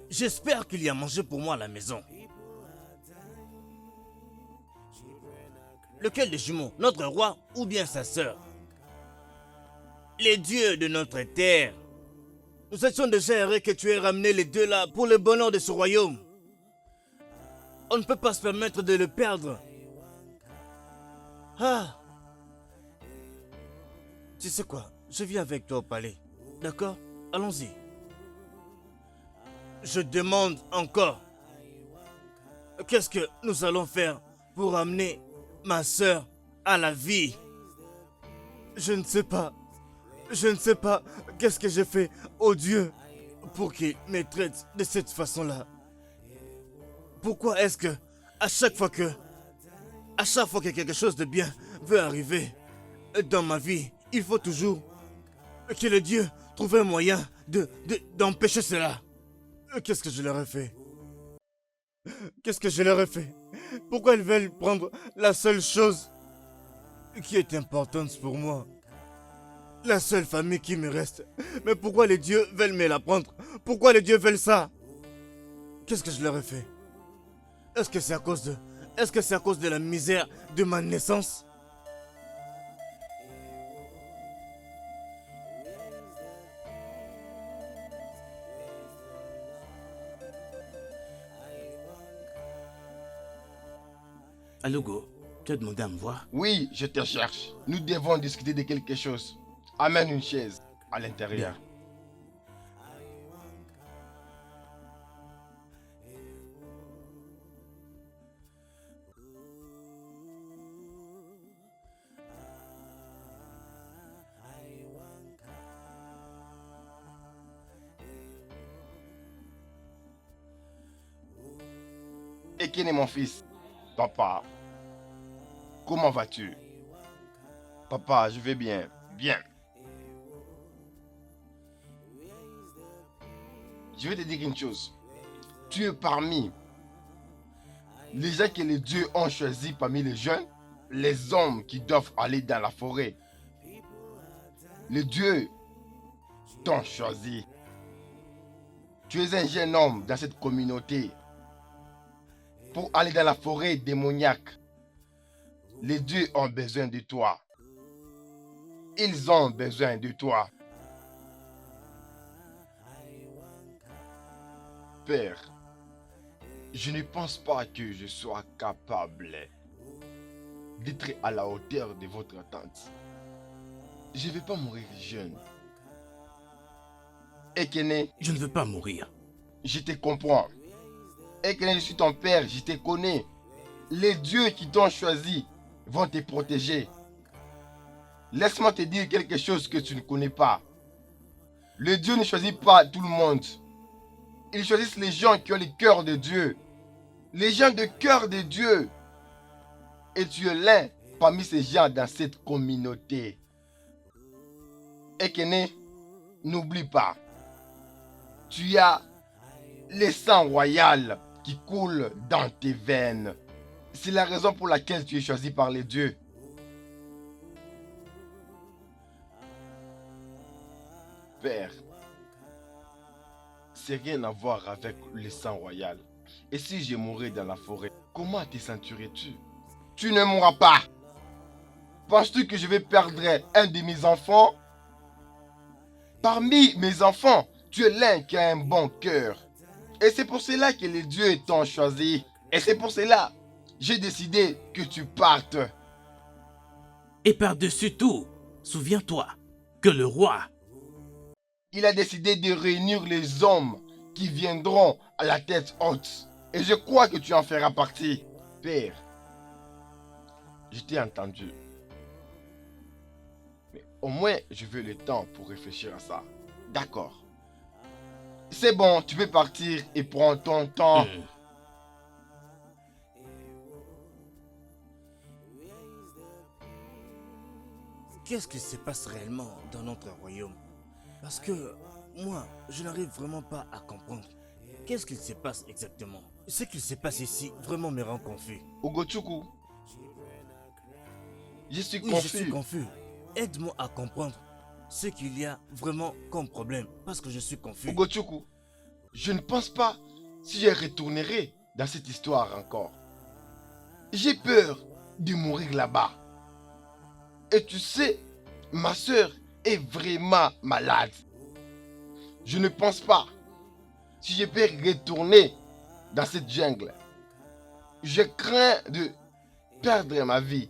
S2: J'espère qu'il y a mangé pour moi à la maison. Lequel des jumeaux? Notre roi ou bien sa sœur? Les dieux de notre terre. Nous étions déjà heureux que tu aies ramené les deux là pour le bonheur de ce royaume. On ne peut pas se permettre de le perdre. Ah! Tu sais quoi? Je viens avec toi au palais. D'accord? Allons-y. Je demande encore. Qu'est-ce que nous allons faire pour amener ma sœur à la vie? Je ne sais pas. Je ne sais pas qu'est-ce que j'ai fait au Dieu pour qu'il me traite de cette façon-là. Pourquoi est-ce que à chaque fois que quelque chose de bien veut arriver dans ma vie, il faut toujours que le Dieu trouve un moyen d'empêcher cela? Qu'est-ce que je leur ai fait? Qu'est-ce que je leur ai fait? Pourquoi ils veulent prendre la seule chose qui est importante pour moi? La seule famille qui me reste. Mais pourquoi les dieux veulent me la prendre? Pourquoi les dieux veulent ça? Qu'est-ce que je leur ai fait? Est-ce que c'est à cause de la misère de ma naissance?
S3: Alugo, tu as demandé à me voir?
S8: Oui, je te cherche. Nous devons discuter de quelque chose. Amène une chaise à l'intérieur. Ekene, mon fils. Papa, comment vas-tu? Papa, je vais bien. Bien. Je vais te dire une chose. Tu es parmi les gens que les dieux ont choisis parmi les jeunes les hommes qui doivent aller dans la forêt. Les dieux t'ont choisi. Tu es un jeune homme dans cette communauté pour aller dans la forêt démoniaque. Les dieux ont besoin de toi. Ils ont besoin de toi. Père, je ne pense pas que je sois capable d'être à la hauteur de votre attente. Je ne vais pas mourir jeune. Ekene,
S3: Je ne veux pas mourir.
S8: je te comprends. Ekene, je suis ton père, je te connais. Les dieux qui t'ont choisi vont te protéger. Laisse-moi te dire quelque chose que tu ne connais pas. Le Dieu ne choisit pas tout le monde. Ils choisissent les gens qui ont le cœur de Dieu. Les gens de cœur de Dieu. Et tu es l'un parmi ces gens dans cette communauté. Ekene, n'oublie pas. Tu as le sang royal qui coule dans tes veines. C'est la raison pour laquelle tu es choisi par les dieux. Père, c'est rien à voir avec le sang royal. Et si je mourais dans la forêt, comment te sentirais-tu? Tu ne mourras pas. Penses-tu que je vais perdre un de mes enfants? Parmi mes enfants, tu es l'un qui a un bon cœur. Et c'est pour cela que les dieux t'ont choisi. Et c'est pour cela que j'ai décidé que tu partes.
S3: Et par-dessus tout, souviens-toi que le roi,
S8: Il a décidé de réunir les hommes qui viendront à la tête haute. Et je crois que tu en feras partie. Père, je t'ai entendu. Mais au moins, je veux le temps pour réfléchir à ça. D'accord. C'est bon, tu peux partir et prendre ton temps.
S2: Qu'est-ce qui se passe réellement dans notre royaume? Parce que moi, je n'arrive vraiment pas à comprendre. Qu'est-ce qu'il se passe exactement? Ce qu'il se passe ici vraiment me rend confus.
S8: Ugochukwu, je suis
S2: Oui,
S8: confus.
S2: je suis confus. Aide-moi à comprendre ce qu'il y a vraiment comme problème. Parce que je suis confus.
S8: Ugochukwu, je ne pense pas si je retournerai dans cette histoire encore. J'ai peur de mourir là-bas. Et tu sais, ma soeur est vraiment malade. Je ne pense pas si je peux retourner dans cette jungle. Je crains de perdre ma vie.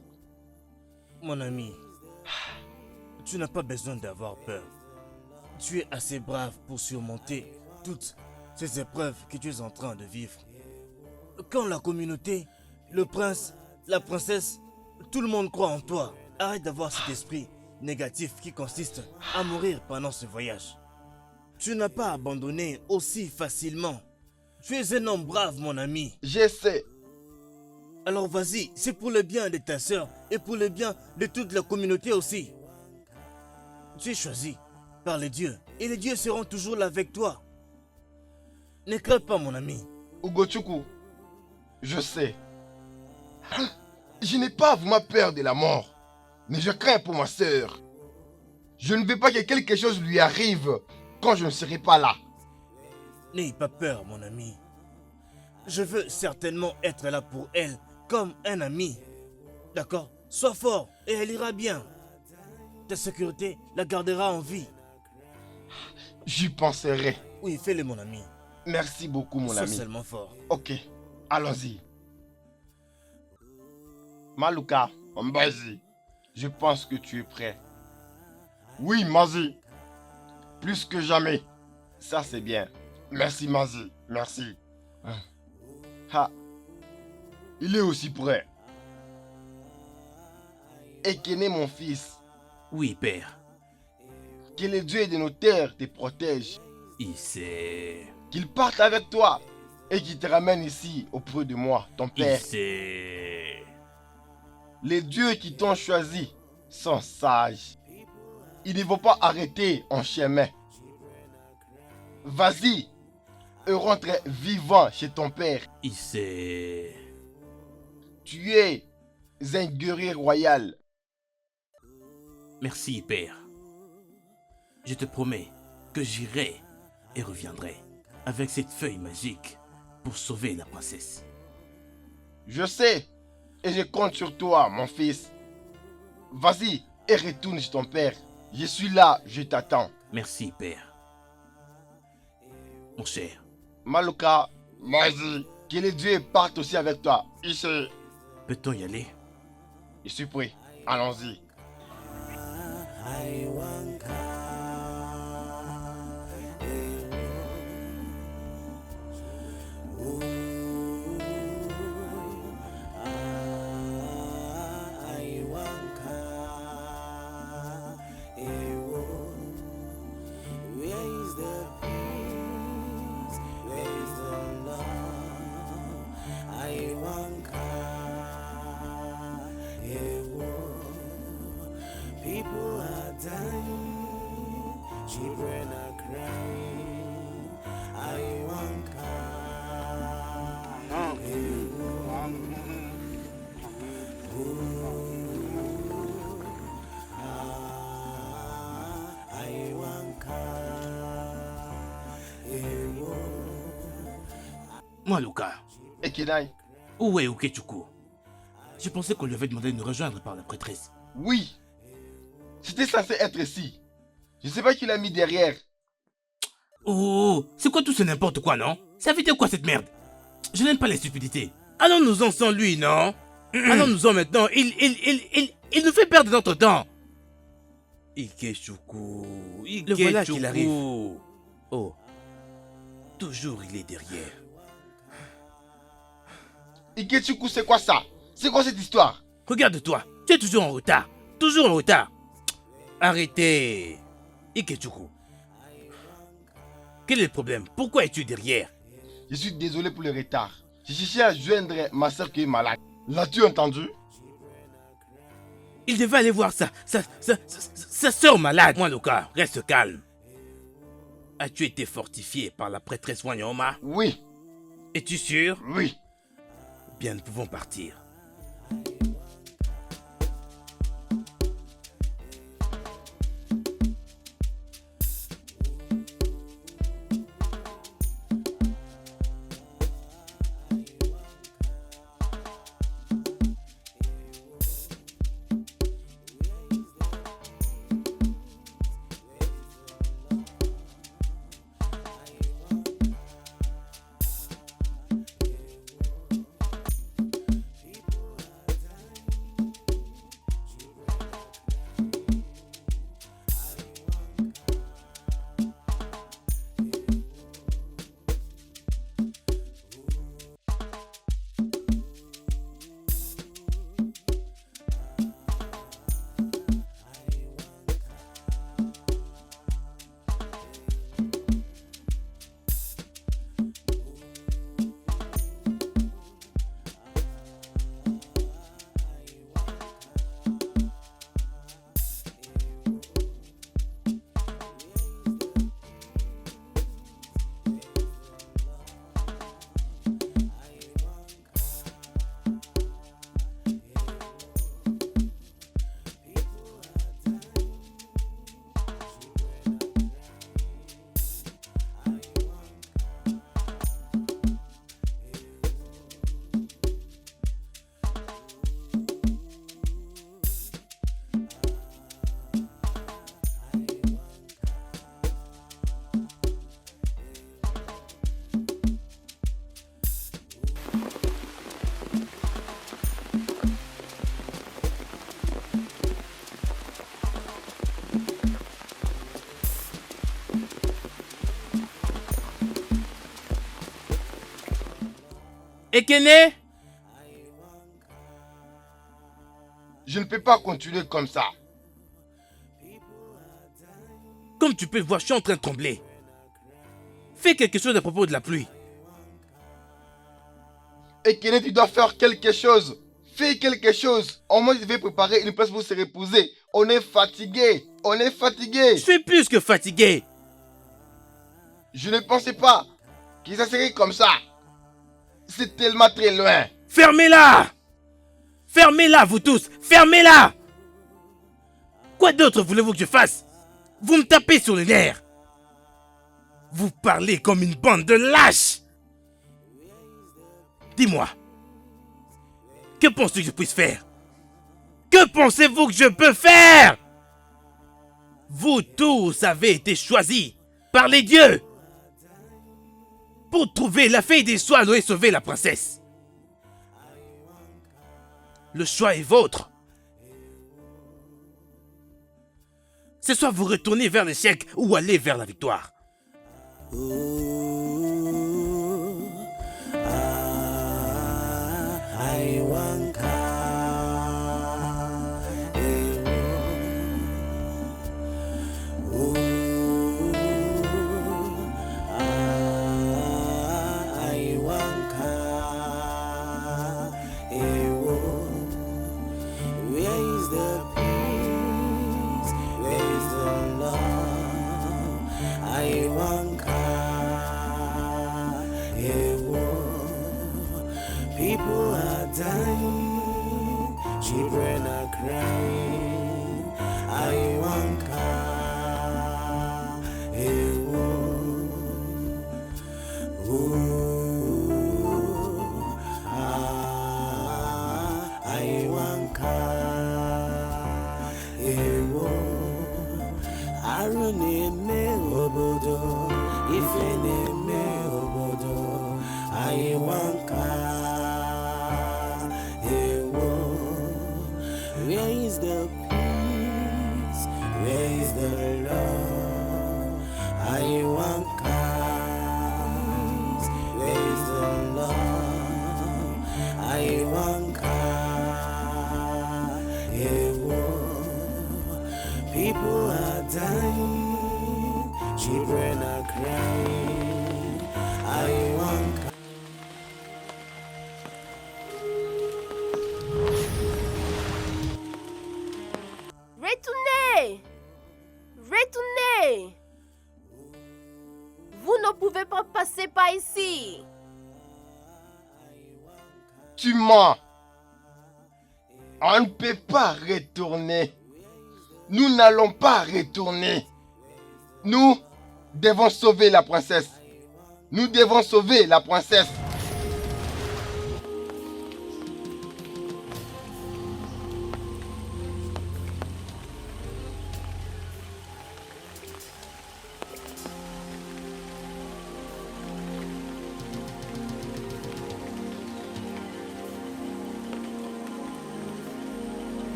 S2: Mon ami, tu n'as pas besoin d'avoir peur. Tu es assez brave pour surmonter toutes ces épreuves que tu es en train de vivre. Quand la communauté, le prince, la princesse, tout le monde croit en toi, arrête d'avoir cet esprit négatif qui consiste à mourir pendant ce voyage. Tu n'as pas abandonné aussi facilement. Tu es un homme brave, mon ami.
S8: J'essaie.
S2: Alors vas-y, c'est pour le bien de ta sœur et pour le bien de toute la communauté aussi. Tu es choisi par les dieux et les dieux seront toujours là avec toi. Ne crains pas, mon ami.
S8: Ugochukwu, je sais. Je n'ai pas vraiment peur de la mort, mais je crains pour ma sœur. Je ne veux pas que quelque chose lui arrive quand je ne serai pas là.
S2: N'aie pas peur, mon ami. Je veux certainement être là pour elle comme un ami. D'accord? Sois fort et elle ira bien. Ta sécurité la gardera en vie.
S8: J'y penserai.
S2: Oui, fais-le, mon ami.
S8: Merci beaucoup, mon
S2: Sois
S8: ami.
S2: seulement fort.
S8: Ok, allons-y. Maluka, vas-y. Je pense que tu es prêt. Oui, Mazi. Plus que jamais. Ça, c'est bien. Merci, Mazi. Merci. Ha. Il est aussi prêt. Ekene, mon fils.
S3: oui, père,
S8: Que le Dieu de nos terres te protège.
S3: il sait,
S8: Qu'il parte avec toi et qu'il te ramène ici auprès de moi, ton
S3: il
S8: père.
S3: sait.
S8: Les dieux qui t'ont choisi sont sages. Ils ne vont pas arrêter en chemin. Vas-y et rentre vivant chez ton père.
S3: Il sait.
S8: Tu es un guerrier royal.
S3: Merci, père. Je te promets que j'irai et reviendrai avec cette feuille magique pour sauver la princesse.
S8: Je sais, et je compte sur toi, mon fils. Vas-y et retourne chez ton père. Je suis là, je t'attends.
S3: Merci, père. Mon cher,
S8: Malouka, vas-y. Que les dieux partent aussi avec toi. Ici,
S3: peut-on y aller?
S8: je suis prêt. Allons-y.
S1: People are dying, children are crying. I want
S3: moi, Luka,
S8: Et Kenai,
S3: où est Ukechuku? Je pensais qu'on lui avait demandé de nous rejoindre par la prêtresse.
S8: oui. C'était censé être ici. Je sais pas qui l'a mis derrière.
S3: Oh, c'est quoi tout ce n'importe quoi, non? Ça veut dire quoi cette merde? Je n'aime pas les stupidités. Allons-nous-en sans lui, non? Allons-nous-en maintenant, il nous fait perdre notre temps. Ikechuku, le voilà qu'il arrive. Oh, toujours il est derrière.
S8: Ikechuku, c'est quoi ça? C'est quoi cette histoire?
S3: Regarde-toi, tu es toujours en retard. Toujours en retard. Arrêtez. Ikechuku. Quel est le problème? Pourquoi es-tu derrière?
S8: Je suis désolé pour le retard. J'ai cherché à joindre ma soeur qui est malade. L'as-tu entendu?
S3: Il devait aller voir sa soeur malade. Moi, Luka, reste calme. As-tu été fortifié par la prêtresse Wanyoma?
S8: Oui,
S3: Es-tu sûr?
S8: oui.
S3: Bien, nous pouvons partir. Ekene?
S8: Je ne peux pas continuer comme ça.
S3: Comme tu peux le voir, je suis en train de trembler. Fais quelque chose à propos de la pluie.
S8: Et Kenneth, tu dois faire quelque chose. Fais quelque chose. Au moins, je vais préparer une place pour se reposer. On est fatigué. On est fatigué.
S3: Je suis plus que fatigué.
S8: Je ne pensais pas que ça serait comme ça. C'est tellement très loin.
S3: Fermez-la! Fermez-la, vous tous! Fermez-la! Quoi d'autre voulez-vous que je fasse? Vous me tapez sur les nerfs! Vous parlez comme une bande de lâches! Dis-moi, que penses-tu que je puisse faire? Que pensez-vous que je peux faire? Vous tous avez été choisis par les dieux pour trouver la fée des soins et sauver la princesse. Le choix est vôtre. C'est soit vous retournez vers l'échec ou aller vers la victoire.
S1: I want people are dying, children are crying. I want I want Arune me obodo, ifene me obodo. I want where is the peace? Where is the love? I want peace. Where is the love? I want people are dying, children are crying. I want
S6: Retournez! Retournez! Vous ne pouvez pas passer par ici.
S8: Tu mens. On ne peut pas retourner. Nous n'allons pas retourner. Nous devons sauver la princesse. Nous devons sauver la princesse.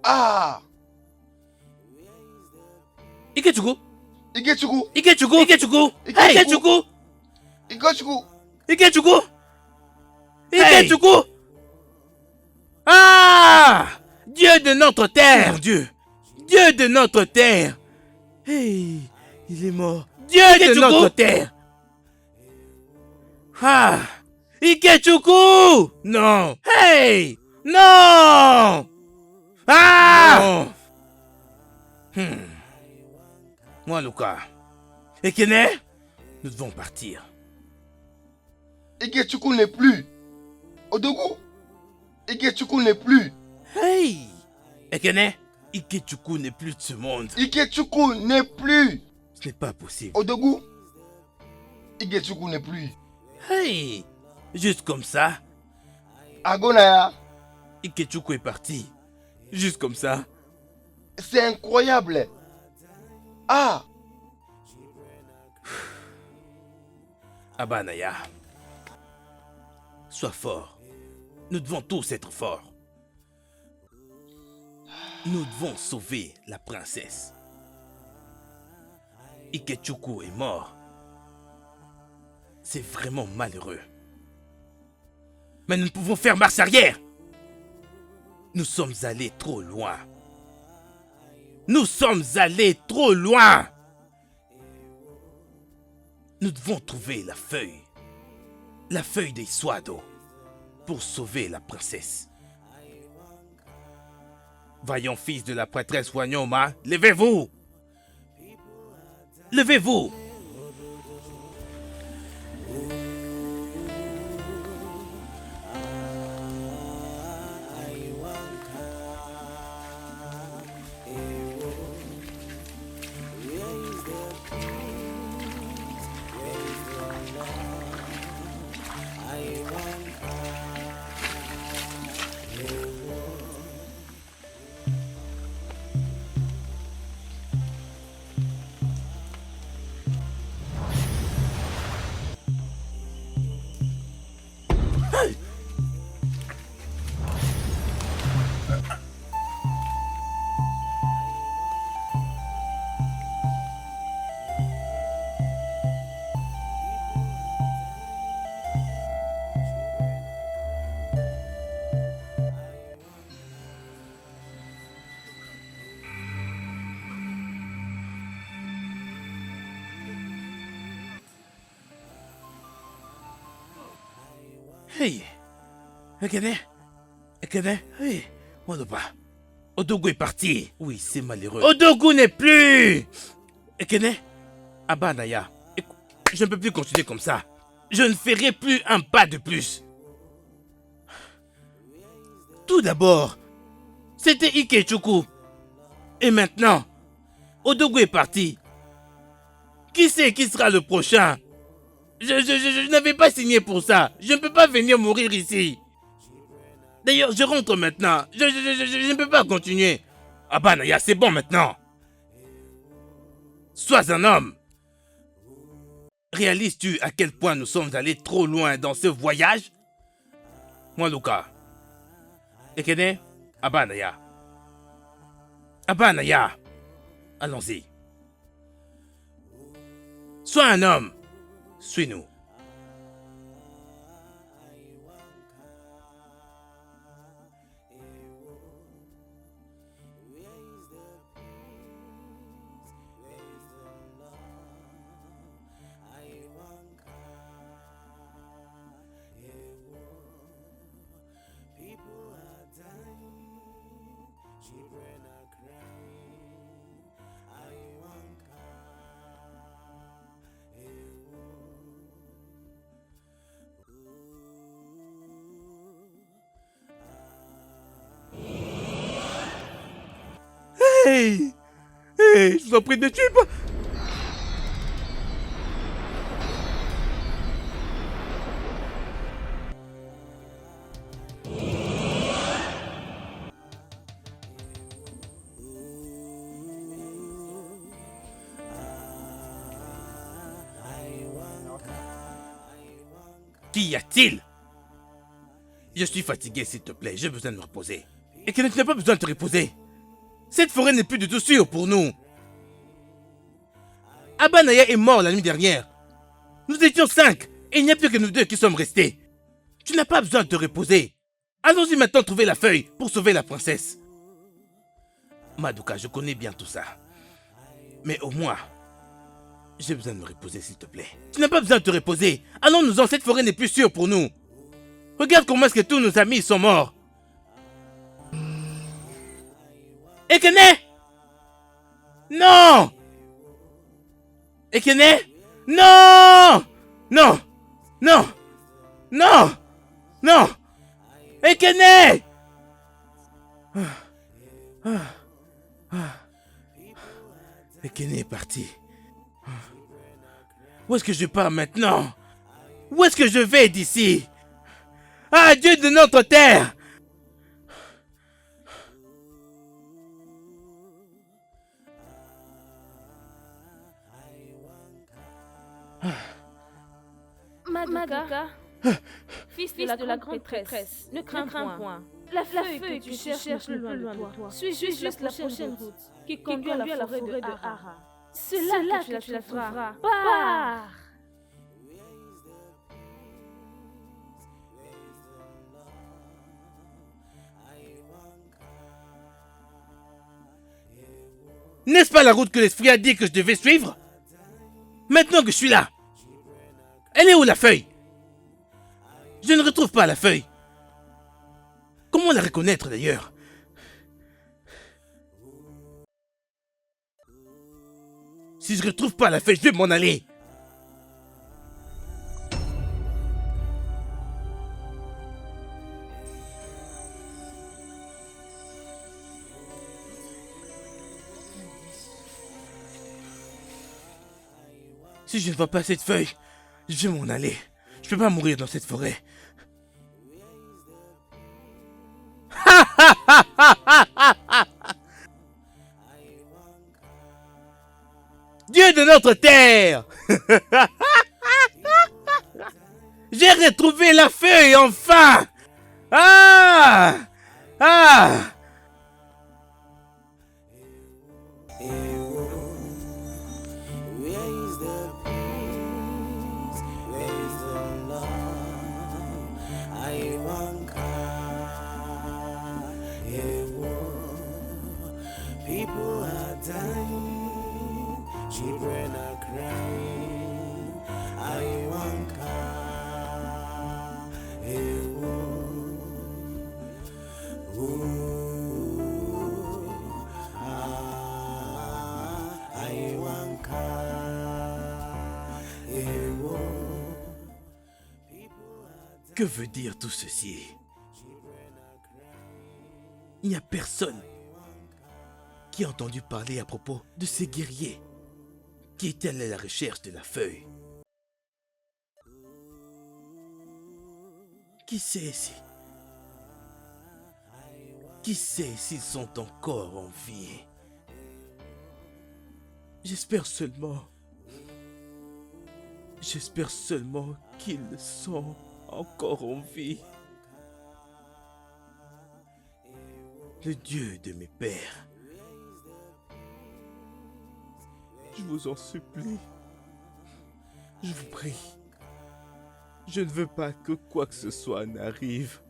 S8: Ah!
S3: Ikechukwu!
S8: Ikechukwu!
S3: Ikechukwu! Ikechukwu! Hey! Ikechukwu!
S8: Ikechukwu!
S3: Ikechukwu! Ikechukwu! Ah! Dieu de notre terre! Mon Dieu! Dieu de notre terre! Hey! Il est mort! Dieu de notre terre! Ah! Ikechukwu! Non! Hey! Non! Ah! Non! Moi, Luka. Ekene, nous devons partir.
S8: Ikechukwu n'est plus. Odogu, Ikechukwu n'est plus.
S3: Hey! Ekene, Ikechukwu n'est plus de ce monde.
S8: Ikechukwu n'est plus.
S3: Ce n'est pas possible.
S8: Odogu, Ikechukwu n'est plus.
S3: Hey! Juste comme ça,
S8: Agonaya,
S3: Ikechuku est parti. Juste comme ça.
S8: c'est incroyable. Ah,
S3: Abanaya, sois fort. Nous devons tous être forts. Nous devons sauver la princesse. Ikechuku est mort. C'est vraiment malheureux. Mais nous ne pouvons faire marche arrière. Nous sommes allés trop loin. Nous sommes allés trop loin. Nous devons trouver la feuille des Swado, pour sauver la princesse. Vaillant fils de la prêtresse Wanyoma, levez-vous! Levez-vous! Hey! Ekene! Hey! Monopa! Odogu est parti! Oui, c'est malheureux. Odogu n'est plus! Ekene! Abanaya! Je ne peux plus continuer comme ça. Je ne ferai plus un pas de plus. Tout d'abord, c'était Ikechuku. Et maintenant, Odogu est parti. Qui sait qui sera le prochain? Je n'avais pas signé pour ça. Je ne peux pas venir mourir ici. D'ailleurs, je rentre maintenant. Je ne peux pas continuer. Abanaya, c'est bon maintenant. Sois un homme. Réalises-tu à quel point nous sommes allés trop loin dans ce voyage? Moi, Luka. Ekene, Abanaya. Abanaya. Allons-y. Sois un homme. Suis-nous. Hey! Hey! Je vous en prie, ne tuez pas! Qu'y a-t-il? Je suis fatigué, s'il te plaît. J'ai besoin de me reposer. Et que tu n'as pas besoin de te reposer. Cette forêt n'est plus du tout sûre pour nous. Abanaya est mort la nuit dernière. Nous étions 5 et il n'y a plus que nous 2 qui sommes restés. Tu n'as pas besoin de te reposer. Allons-y maintenant trouver la feuille pour sauver la princesse. Madoka, je connais bien tout ça. Mais au moins, j'ai besoin de me reposer, s'il te plaît. Tu n'as pas besoin de te reposer. Allons-nous-en, cette forêt n'est plus sûre pour nous. Regarde comment est-ce que tous nos amis sont morts. Ekene! Non! Ekene? Non! Non! Non! Non! Non! Ekene! Ekene est parti. Où est-ce que je pars maintenant? Où est-ce que je vais d'ici? Ah, Dieu de notre terre!
S4: Madoka, fils de la grande prêtresse, ne crains point. La feuille que tu cherches le plus loin de toi. Suis juste la prochaine route qui conduit à la forêt de Hara. C'est là que tu la trouveras. Pars!
S3: N'est-ce pas la route que l'esprit a dit que je devais suivre? Maintenant que je suis là, elle est où la feuille? Je ne retrouve pas la feuille. Comment la reconnaître d'ailleurs? Si je ne retrouve pas la feuille, je vais m'en aller. Si je ne vois pas cette feuille, je vais m'en aller. Je peux pas mourir dans cette forêt. Dieu de notre terre! J'ai retrouvé la feuille enfin! Ah! Ah!
S1: People are dying, children are crying. I want
S3: Que veut dire tout ceci? Il n'y a personne qui a entendu parler à propos de ces guerriers qui étaient allés à la recherche de la feuille. Qui sait si... Qui sait s'ils sont encore en vie? J'espère seulement qu'ils sont encore en vie. Le Dieu de mes pères, je vous en supplie, je vous prie, je ne veux pas que quoi que ce soit n'arrive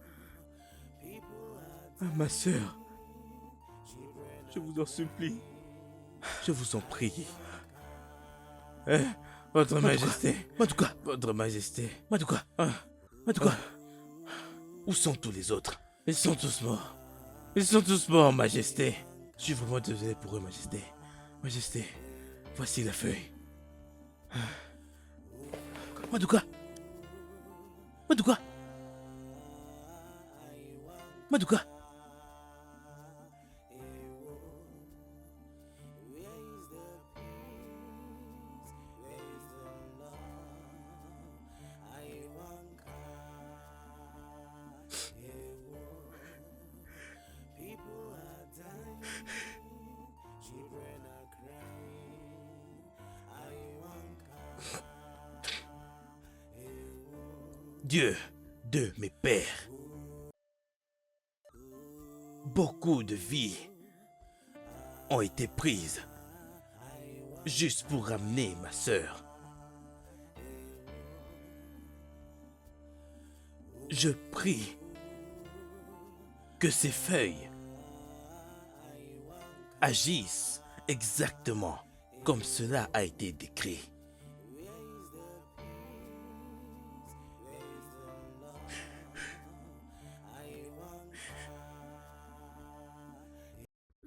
S3: à ma sœur. Je vous en supplie, je vous en prie. Votre Majesté, Votre Majesté, où sont tous les autres? Ils sont tous morts. Ils sont tous morts, Majesté. Je suis vraiment désolé pour eux, Majesté. Majesté, voici la feuille. Madoka. Dieu de mes pères, beaucoup de vies ont été prises juste pour ramener ma sœur. Je prie que ces feuilles agissent exactement comme cela a été décrit.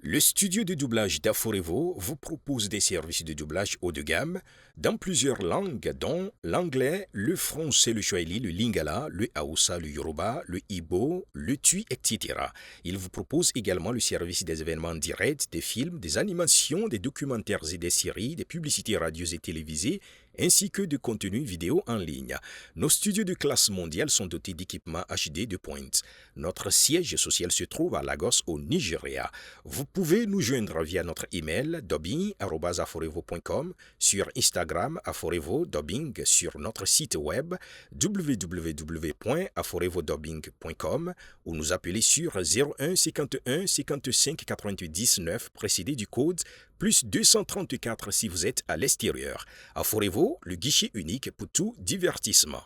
S9: Le studio de doublage d'Aforevo vous propose des services de doublage haut de gamme dans plusieurs langues, dont l'anglais, le français, le swahili, le lingala, le hausa, le yoruba, le igbo, le tui, etc. Il vous propose également le service des événements directs, des films, des animations, des documentaires et des séries, des publicités radios et télévisées, ainsi que de contenus vidéo en ligne. Nos studios de classe mondiale sont dotés d'équipements HD de pointe. Notre siège social se trouve à Lagos au Nigeria. Vous pouvez nous joindre via notre email dubbing@aforevo.com, sur Instagram aforevo-dubbing, sur notre site web www.aforevodubbing.com ou nous appeler sur 01 51 55 99 précédé du code plus 234 si vous êtes à l'extérieur. Aforevo, le guichet unique pour tout divertissement.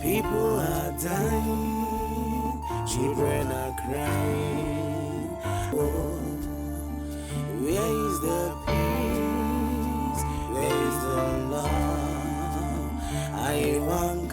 S1: People are dying, children are crying. Oh, where is the peace? Where is the love? I want